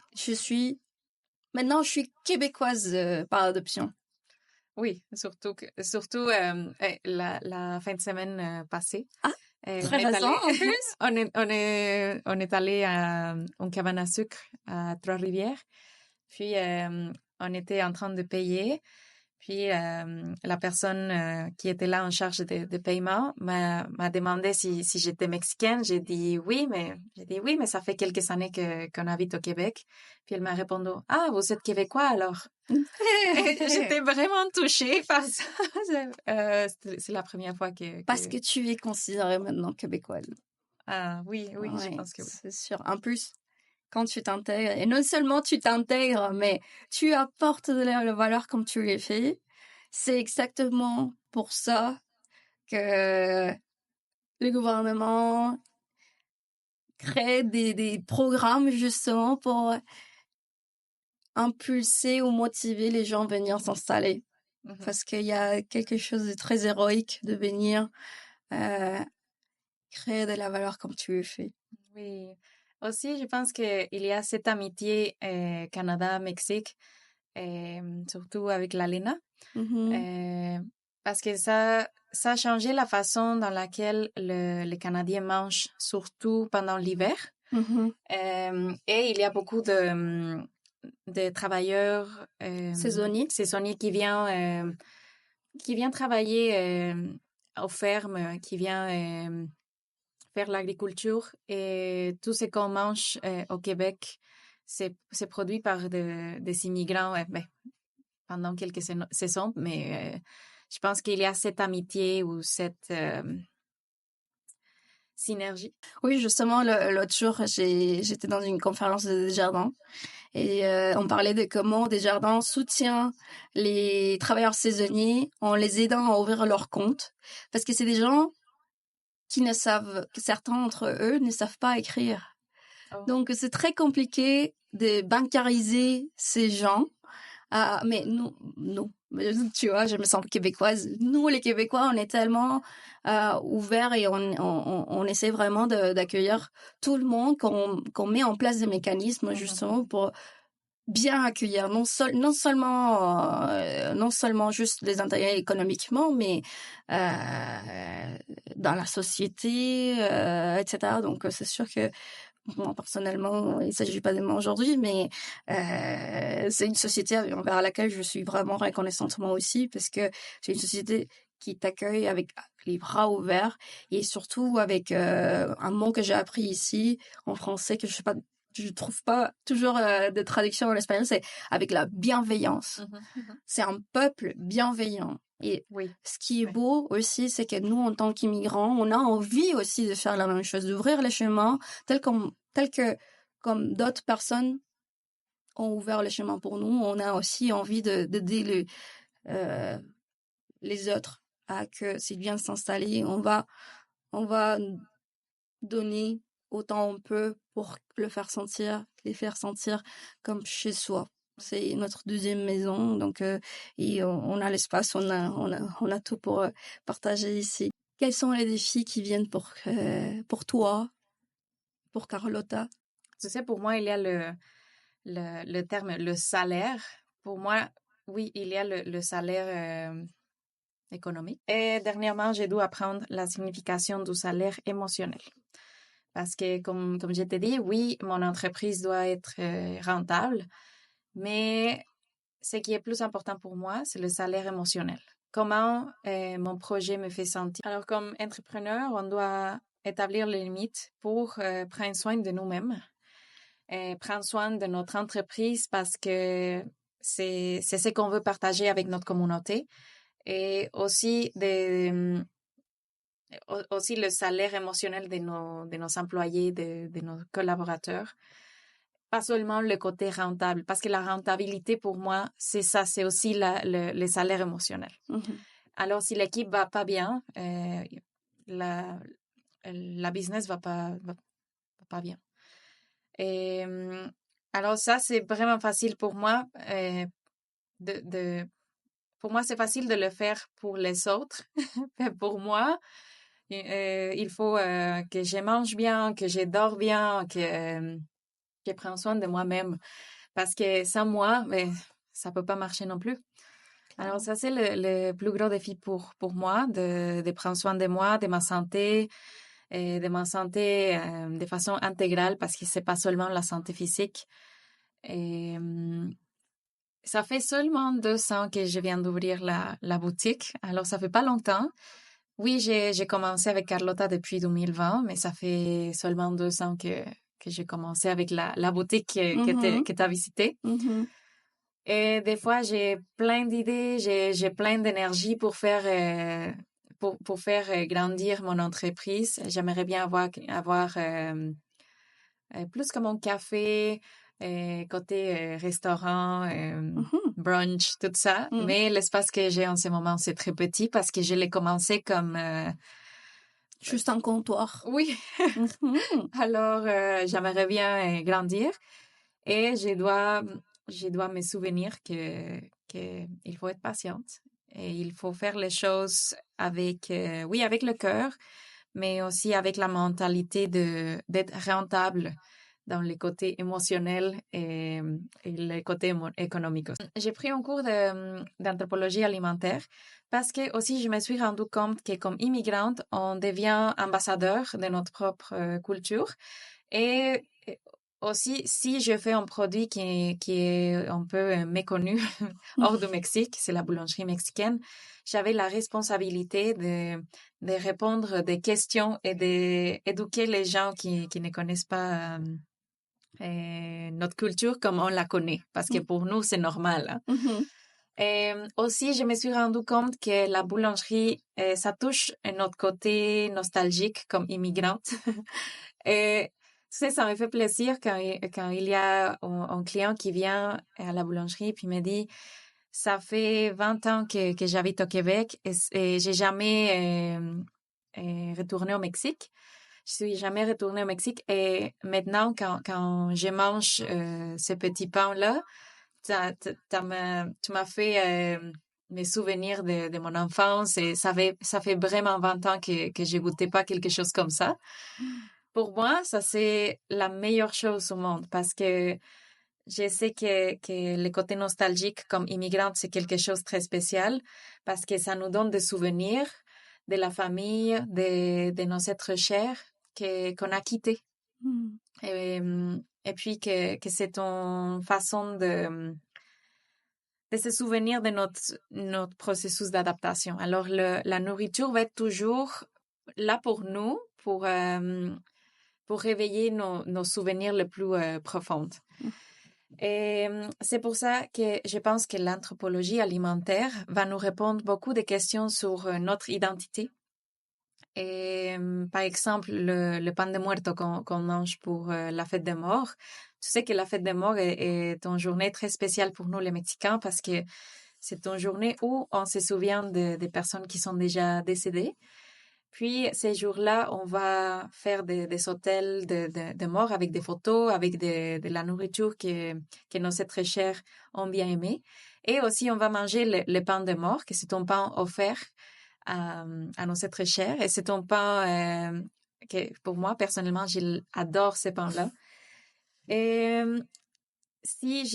maintenant je suis québécoise par adoption? Oui, surtout la fin de semaine passée. Ah, très récent en plus. On est allé à une cabane à sucre à Trois-Rivières. Puis, on était en train de payer. Puis, la personne qui était là en charge de paiement m'a demandé si j'étais mexicaine. J'ai dit oui, mais ça fait quelques années qu'on habite au Québec. Puis, elle m'a répondu, ah, vous êtes québécois alors? J'étais vraiment touchée par ça. C'est la première fois que... Parce que tu es considérée maintenant québécoise. Ah, oui, Ouais, je pense que oui. c'est sûr. En plus, quand tu t'intègres, et non seulement tu t'intègres, mais tu apportes de la valeur comme tu l'as fait, c'est exactement pour ça que le gouvernement crée des programmes justement pour impulser ou motiver les gens à venir s'installer. Parce qu'il y a quelque chose de très héroïque de venir créer de la valeur comme tu le fais. Oui. Aussi, je pense qu'il y a cette amitié Canada-Mexique, surtout avec l'ALENA, parce que ça a changé la façon dans laquelle les Canadiens mangent, surtout pendant l'hiver. Et il y a beaucoup de travailleurs saisonniers qui viennent travailler aux fermes, qui viennent faire l'agriculture et tout ce qu'on mange au Québec, c'est produit par des immigrants pendant quelques saisons, mais je pense qu'il y a cette amitié ou cette synergie. Oui, justement, l'autre jour, j'étais dans une conférence de Desjardins et on parlait de comment Desjardins soutient les travailleurs saisonniers en les aidant à ouvrir leur compte parce que c'est des gens certains d'entre eux ne savent pas écrire. Oh. Donc, c'est très compliqué de bancariser ces gens. Mais nous, tu vois, je me sens québécoise. Nous, les Québécois, on est tellement ouverts et on essaie vraiment d'accueillir tout le monde, qu'on met en place des mécanismes justement pour bien accueillir non seulement juste les intégrer économiquement, mais dans la société, etc. Donc c'est sûr que moi personnellement, il s'agit pas de moi aujourd'hui, mais c'est une société envers laquelle je suis vraiment reconnaissante moi aussi, parce que c'est une société qui t'accueille avec les bras ouverts et surtout avec un mot que j'ai appris ici en français que je trouve pas toujours de traduction en espagnol, c'est avec la bienveillance. C'est un peuple bienveillant. Et ce qui est beau aussi, c'est que nous, en tant qu'immigrants, on a envie aussi de faire la même chose, d'ouvrir les chemins, tel que comme d'autres personnes ont ouvert le chemin pour nous, on a aussi envie d'aider les autres à que c'est bien de s'installer. On va donner autant on peut pour les faire sentir comme chez soi. C'est notre deuxième maison, donc et on a l'espace, on a tout pour partager ici. Quels sont les défis qui viennent pour toi, pour Carlotta? Tu sais, pour moi, il y a le terme, le salaire. Pour moi, oui, il y a le salaire économique. Et dernièrement, j'ai dû apprendre la signification du salaire émotionnel. Parce que, comme je t'ai dit, oui, mon entreprise doit être rentable, mais ce qui est plus important pour moi, c'est le salaire émotionnel. Comment mon projet me fait sentir. Alors, comme entrepreneur, on doit établir les limites pour prendre soin de nous-mêmes, prendre soin de notre entreprise parce que c'est ce qu'on veut partager avec notre communauté. Et aussi aussi le salaire émotionnel de nos employés, de nos collaborateurs. Pas seulement le côté rentable, parce que la rentabilité pour moi, c'est ça, c'est aussi le salaire émotionnel. Mhm. Alors, si l'équipe va pas bien, la business va pas bien. Et alors ça, c'est vraiment facile pour moi. Pour moi, c'est facile de le faire pour les autres. Mais pour moi, il faut que je mange bien, que je dors bien, que je prenne soin de moi-même. Parce que sans moi, mais ça peut pas marcher non plus. Alors ça, c'est le plus gros défi pour moi, de prendre soin de moi, de ma santé, et de ma santé de façon intégrale, parce que c'est pas seulement la santé physique. Et ça fait seulement 2 ans que je viens d'ouvrir la boutique. Alors, ça fait pas longtemps. Oui, j'ai commencé avec Carlotta depuis 2020, mais ça fait seulement 2 ans que j'ai commencé avec la boutique que tu as visitée. Mhm. Et des fois, j'ai plein d'idées, j'ai plein d'énergie pour faire, pour faire grandir mon entreprise. J'aimerais bien avoir plus comme un café, côté restaurant, Mhm. brunch, tout ça. Mhm. Mais l'espace que j'ai en ce moment, c'est très petit parce que je l'ai commencé comme... Juste un comptoir. oui, Mhm. alors j'aimerais bien grandir et je dois me souvenir que il faut être patiente et il faut faire les choses avec, oui, avec le cœur, mais aussi avec la mentalité d'être rentable dans les côtés émotionnels et les côtés économiques. J'ai pris un cours d'anthropologie alimentaire parce que aussi je me suis rendu compte que comme immigrante, on devient ambassadeur de notre propre culture et aussi si je fais un produit qui est un peu méconnu hors du Mexique, c'est la boulangerie mexicaine, j'avais la responsabilité de répondre des questions et d'éduquer les gens qui ne connaissent pas notre culture comme on la connaît, parce que pour nous, c'est normal. Hein. Mhm. Et aussi, je me suis rendu compte que la boulangerie, ça touche notre côté nostalgique comme immigrante. Et tu sais, ça me fait plaisir quand il y a un client qui vient à la boulangerie puis me dit, ça fait 20 ans que j'habite au Québec et j'ai jamais retourné au Mexique. Je suis jamais retournée au Mexique et maintenant, quand je mange ce petit pain-là, tu m'as fait mes souvenirs de mon enfance et ça fait vraiment 20 ans que je goûtais pas quelque chose comme ça. Pour moi, ça c'est la meilleure chose au monde parce que je sais que le côté nostalgique comme immigrante, c'est quelque chose de très spécial parce que ça nous donne des souvenirs de la famille, de nos êtres chers qu'on a quittés. Mhm. Et puis que c'est une façon de se souvenir de notre processus d'adaptation. Alors, la nourriture va être toujours là pour nous, pour réveiller nos souvenirs les plus profonds. Et c'est pour ça que je pense que l'anthropologie alimentaire va nous répondre beaucoup de questions sur notre identité. Et par exemple, le pan de muerto qu'on mange pour la fête des morts. Tu sais que la fête des morts est une journée très spéciale pour nous les Mexicains parce que c'est une journée où on se souvient des personnes qui sont déjà décédées. Puis, ces jours-là, on va faire des hôtels de mort avec des photos, avec de la nourriture que nos êtres chers ont bien aimé. Et aussi, on va manger le pain de mort, que c'est un pain offert à nos êtres chers. Et c'est un pain que, pour moi, personnellement, j'adore ce pain-là. Et si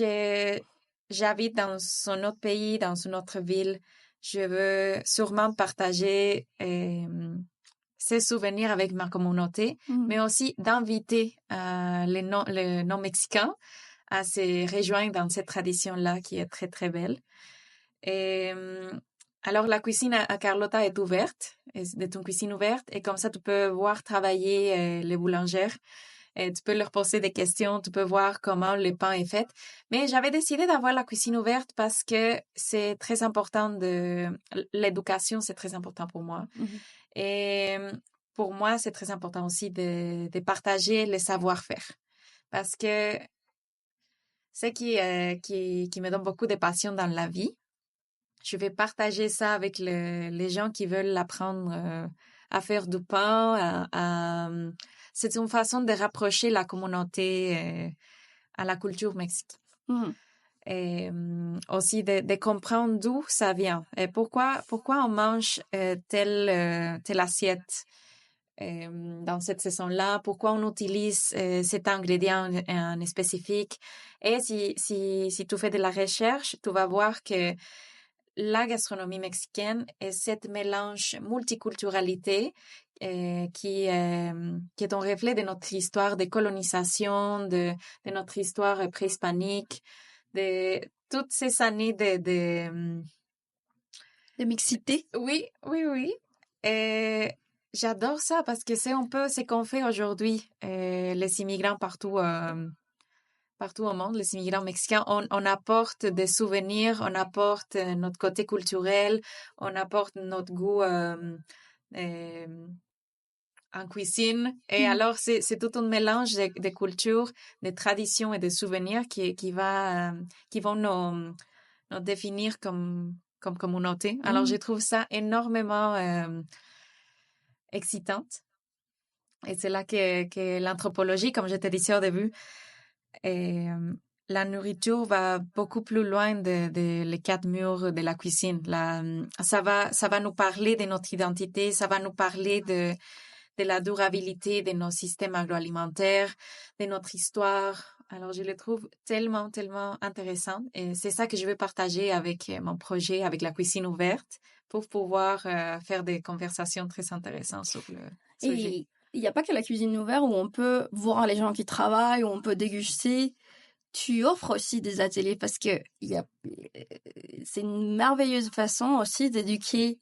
j'habite dans un autre pays, dans une autre ville, je veux sûrement partager ces souvenirs avec ma communauté, Mhm. mais aussi d'inviter les non-mexicains à se rejoindre dans cette tradition-là qui est très, très belle. Et alors, la cuisine à Carlotta est ouverte, c'est une cuisine ouverte, et comme ça, tu peux voir travailler les boulangères Et tu peux leur poser des questions, tu peux voir comment le pain est fait. Mais j'avais décidé d'avoir la cuisine ouverte parce que c'est très important l'éducation, c'est très important pour moi. Et pour moi, c'est très important aussi de partager le savoir-faire. Parce que ce qui me donne beaucoup de passion dans la vie, je vais partager ça avec les gens qui veulent apprendre à faire du pain. C'est une façon de rapprocher la communauté à la culture mexicaine. Et aussi de comprendre d'où ça vient et pourquoi on mange telle assiette dans cette saison-là, pourquoi on utilise cet ingrédient en spécifique. Et si tu fais de la recherche, tu vas voir que la gastronomie mexicaine est cette mélange multiculturalité qui est un reflet de notre histoire de colonisation, de notre histoire préhispanique, de toutes ces années de mixité. Oui. Et j'adore ça parce que c'est un peu ce qu'on fait aujourd'hui, les immigrants partout au monde, les immigrants mexicains, on apporte des souvenirs, on apporte notre côté culturel, on apporte notre goût en cuisine. Et alors, c'est tout un mélange de cultures, de traditions et de souvenirs qui vont nous définir comme communauté. Alors, je trouve ça énormément excitante. Et c'est là que l'anthropologie, comme je te disais au début, la nourriture va beaucoup plus loin de les quatre murs de la cuisine. Ça va nous parler de notre identité, ça va nous parler de la durabilité de nos systèmes agroalimentaires, de notre histoire. Alors, je le trouve tellement, tellement intéressant. Et c'est ça que je veux partager avec mon projet, avec la cuisine ouverte, pour pouvoir faire des conversations très intéressantes sur le sujet. Il n'y a pas que la cuisine ouverte où on peut voir les gens qui travaillent, où on peut déguster. Tu offres aussi des ateliers parce que c'est une merveilleuse façon aussi d'éduquer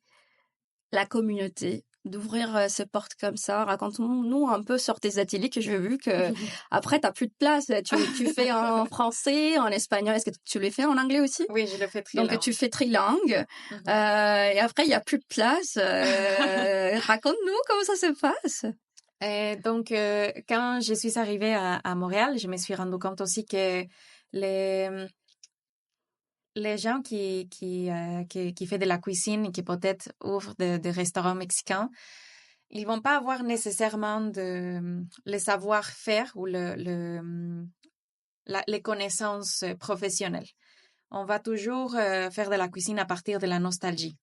la communauté, d'ouvrir ces portes comme ça. Raconte-nous un peu sur tes ateliers que j'ai vu que après t'as plus de place. Tu fais en français, en espagnol. Est-ce que tu les fais en anglais aussi? Oui, je le fais trilingue. Donc tu fais trilingue. Et après il y a plus de place. Raconte-nous comment ça se passe. Donc, quand je suis arrivée à Montréal, je me suis rendu compte aussi que les gens qui font de la cuisine et qui peut-être ouvrent des restaurants mexicains, ils vont pas avoir nécessairement le savoir-faire ou les connaissances professionnelles. On va toujours faire de la cuisine à partir de la nostalgie.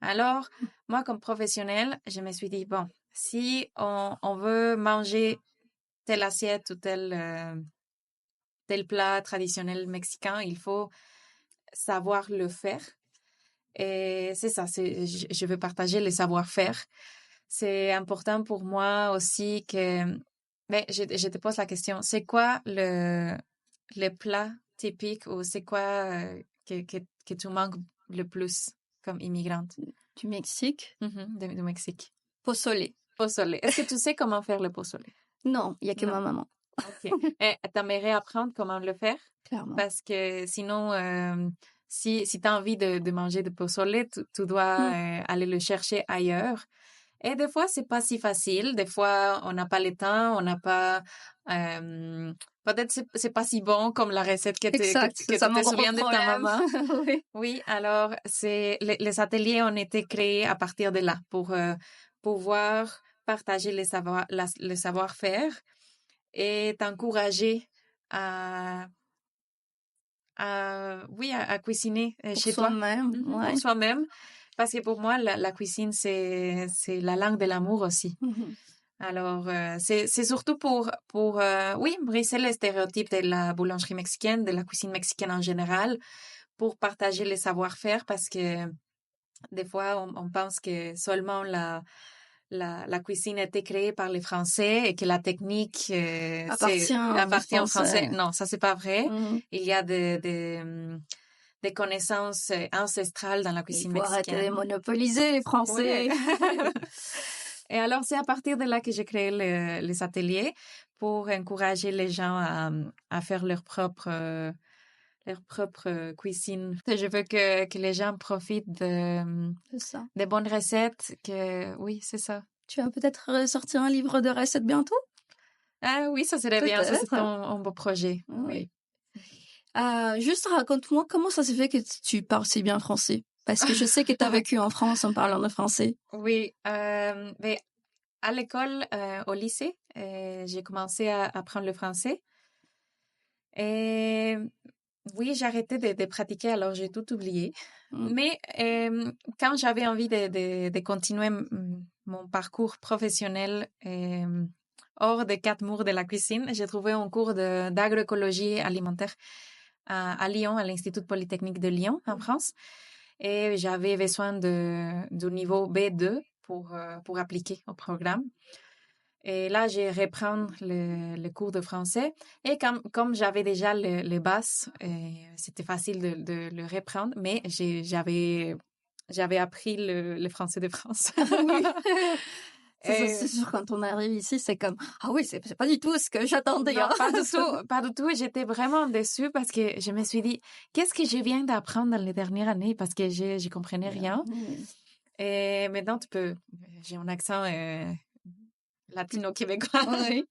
Alors, moi, comme professionnelle, je me suis dit, bon, si on veut manger telle assiette ou tel plat traditionnel mexicain, il faut savoir le faire. Et c'est ça, je veux partager le savoir-faire. C'est important pour moi aussi que... Mais je te pose la question, c'est quoi le plat typique ou c'est quoi que tu manques le plus comme immigrante? Du Mexique? Du Mexique. Pozole. Est-ce que tu sais comment faire le pozole? Non, il n'y a que ma maman. OK. T'aimerais apprendre comment le faire? Clairement. Parce que sinon, si tu as envie de manger de pozole, tu dois aller le chercher ailleurs. Et des fois, c'est pas si facile. Des fois, on n'a pas le temps, on n'a pas... peut-être c'est pas si bon comme la recette que tu te souviens de ta maman. Oui, alors les ateliers ont été créés à partir de là pour pouvoir partager le savoir-faire et t'encourager à cuisiner chez toi. Pour soi-même. Parce que pour moi, la cuisine, c'est la langue de l'amour aussi. Alors, c'est surtout pour briser les stéréotypes de la boulangerie mexicaine, de la cuisine mexicaine en général, pour partager les savoir-faire parce que des fois, on pense que seulement la cuisine a été créée par les Français et que la technique appartient aux Français. Non, ça, c'est pas vrai. Il y a des connaissances ancestrales dans la cuisine mexicaine. Arrêter de monopoliser les Français. Oui. Et alors, c'est à partir de là que j'ai créé les ateliers pour encourager les gens à faire leur propre cuisine. Je veux que les gens profitent C'est ça. des bonnes recettes. Oui, c'est ça. Tu vas peut-être sortir un livre de recettes bientôt? Ah oui, ça serait bien. Ça, c'est Peut-être. un beau projet. Oui. Oui. Juste raconte-moi comment ça s'est fait que tu parles si bien français? Parce que je sais que tu as vécu en France en parlant de français. Oui, mais à l'école, au lycée, j'ai commencé à apprendre le français. Et oui, j'ai arrêté de pratiquer, alors j'ai tout oublié. Mm. Mais quand j'avais envie de continuer mon parcours professionnel hors des 4 murs de la cuisine, j'ai trouvé un cours d'agroécologie alimentaire à Lyon, à l'Institut Polytechnique de Lyon, en France. Et j'avais besoin du niveau B2 pour appliquer au programme. Et là, j'ai repris le cours de français. Et comme j'avais déjà les bases, c'était facile de le reprendre, mais j'avais appris le français de France. Oui. Et C'est sûr, quand on arrive ici, c'est comme ah oui, c'est pas du tout ce que j'attendais. non, Hein. pas du tout, pas du tout. J'étais vraiment déçue parce que je me suis dit, qu'est-ce que je viens d'apprendre dans les dernières années parce que je comprenais rien. Oui. Et maintenant, j'ai un accent latino-québécois. Oui.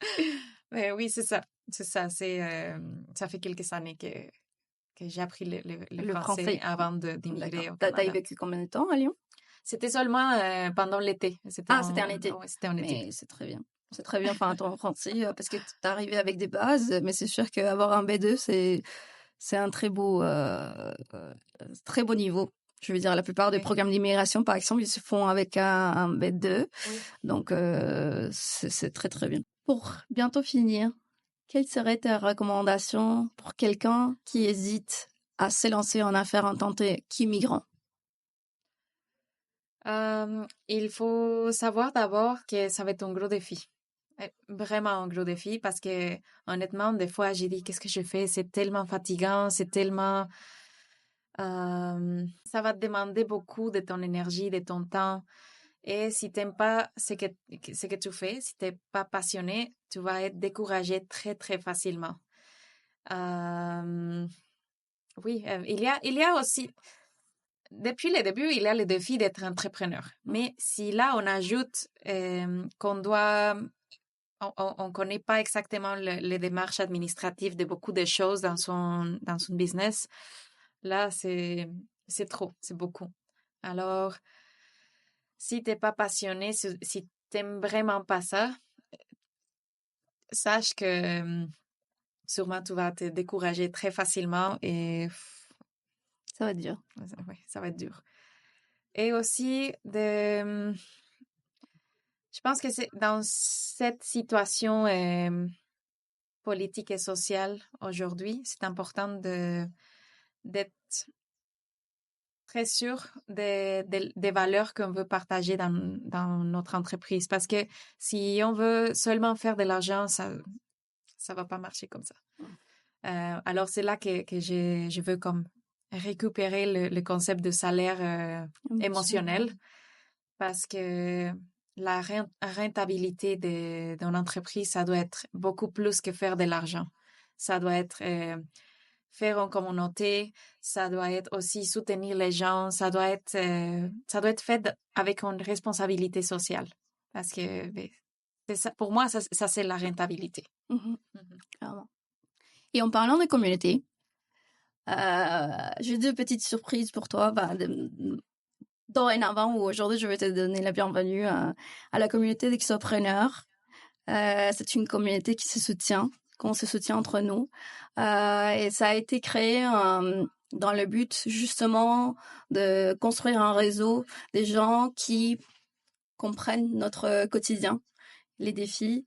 Mais oui, c'est ça. C'est ça. Ça fait quelques années que j'ai appris le français avant d'immigrer au T'as Canada. vécu combien de temps à Lyon? C'était seulement pendant l'été. C'était en été. Oui, c'était en été. Mais c'est très bien. C'est très bien, enfin, en français, parce que t'es arrivé avec des bases, mais c'est sûr qu'avoir un B2, c'est un très beau niveau. Je veux dire, la plupart des Oui. programmes d'immigration, par exemple, ils se font avec un B2. Oui. Donc, c'est très, très bien. Pour bientôt finir, quelle serait ta recommandation pour quelqu'un qui hésite à s'élancer en affaires en tant qu'immigrant? Il faut savoir d'abord que ça va être un gros défi. Vraiment un gros défi parce que honnêtement, des fois, j'ai dit qu'est-ce que je fais? C'est tellement fatigant, c'est tellement... ça va te demander beaucoup de ton énergie, de ton temps. Et si t'aimes pas ce que tu fais, si t'es pas passionné, tu vas être découragé très, très facilement. Oui, il y a aussi... Depuis le début, il y a le défi d'être entrepreneur. Mais si là, on ajoute qu'on doit... On ne connaît pas exactement les démarches administratives de beaucoup de choses dans son business, là, c'est trop, c'est beaucoup. Alors, si tu n'es pas passionné, si tu n'aimes vraiment pas ça, sache que sûrement tu vas te décourager très facilement et... Ça va être dur. Oui, ça va être dur. Et aussi, je pense que c'est dans cette situation politique et sociale aujourd'hui, c'est important d'être très sûr des valeurs qu'on veut partager dans notre entreprise. Parce que si on veut seulement faire de l'argent, ça va pas marcher comme ça. Alors, c'est là que je veux comme récupérer le concept de salaire émotionnel. Parce que la rentabilité d'une entreprise, ça doit être beaucoup plus que faire de l'argent. Ça doit être faire en communauté, ça doit être aussi soutenir les gens, ça doit être fait avec une responsabilité sociale. Parce que c'est ça, pour moi, ça c'est la rentabilité. Clairement. Et en parlant de communauté, j'ai 2 petites surprises pour toi. Dorénavant ou aujourd'hui, je vais te donner la bienvenue à la communauté d'Exopreneurs. C'est une communauté qui se soutient, qu'on se soutient entre nous. Et ça a été créé dans le but justement de construire un réseau des gens qui comprennent notre quotidien, les défis,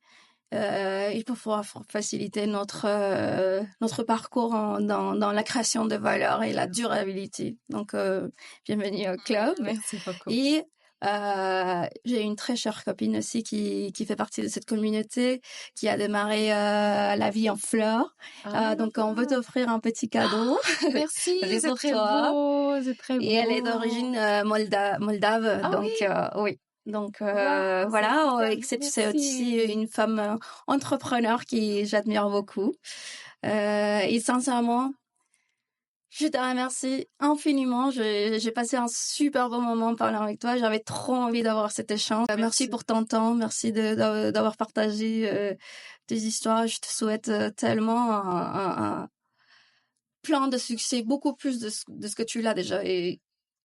et pour pouvoir faciliter notre parcours dans la création de valeur et la durabilité. Donc, bienvenue au club. Merci beaucoup. Et j'ai une très chère copine aussi qui fait partie de cette communauté, qui a démarré la vie en fleurs. Donc, on veut t'offrir un petit cadeau. Merci, c'est pour très toi. beau, c'est très beau. Et elle est d'origine moldave. Ah donc, oui. oui. Donc Waouh, voilà, c'est et que c'est super, aussi merci. une femme entrepreneur qui j'admire beaucoup. Et sincèrement, je te remercie infiniment. J'ai passé un super bon moment parlant avec toi. J'avais trop envie d'avoir cet échange. Merci Merci. pour ton temps. Merci d'avoir partagé tes histoires. Je te souhaite tellement un plein de succès, beaucoup plus de ce que tu l'as déjà.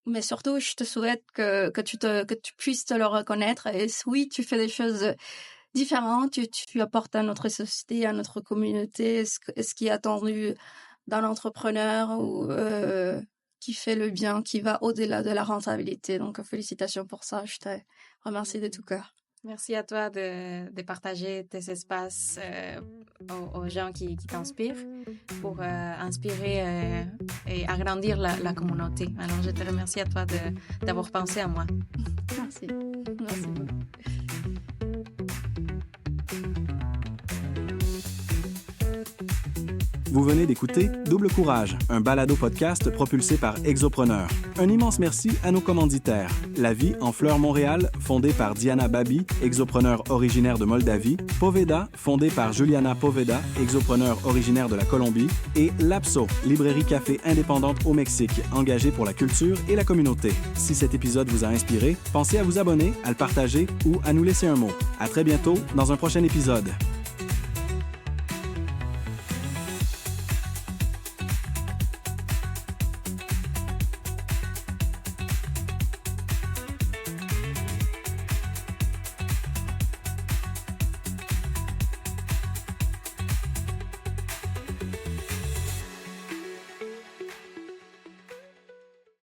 Mais surtout, je te souhaite que tu puisses te le reconnaître. Et oui, tu fais des choses différentes. Tu apportes à notre société, à notre communauté, ce qui est attendu d'un entrepreneur ou qui fait le bien, qui va au-delà de la rentabilité. Donc, félicitations pour ça. Je te remercie de tout cœur. Merci à toi de partager tes espaces aux gens qui t'inspirent pour inspirer et agrandir la communauté. Alors, je te remercie à toi d'avoir pensé à moi. Merci. Merci beaucoup. Vous venez d'écouter Double Courage, un balado-podcast propulsé par Exopreneur. Un immense merci à nos commanditaires. La Vie en Fleurs Montréal, fondée par Diana Babi, exopreneur originaire de Moldavie, Poveda, fondée par Juliana Poveda, exopreneur originaire de la Colombie, et Lapso, librairie café indépendante au Mexique, engagée pour la culture et la communauté. Si cet épisode vous a inspiré, pensez à vous abonner, à le partager ou à nous laisser un mot. À très bientôt dans un prochain épisode.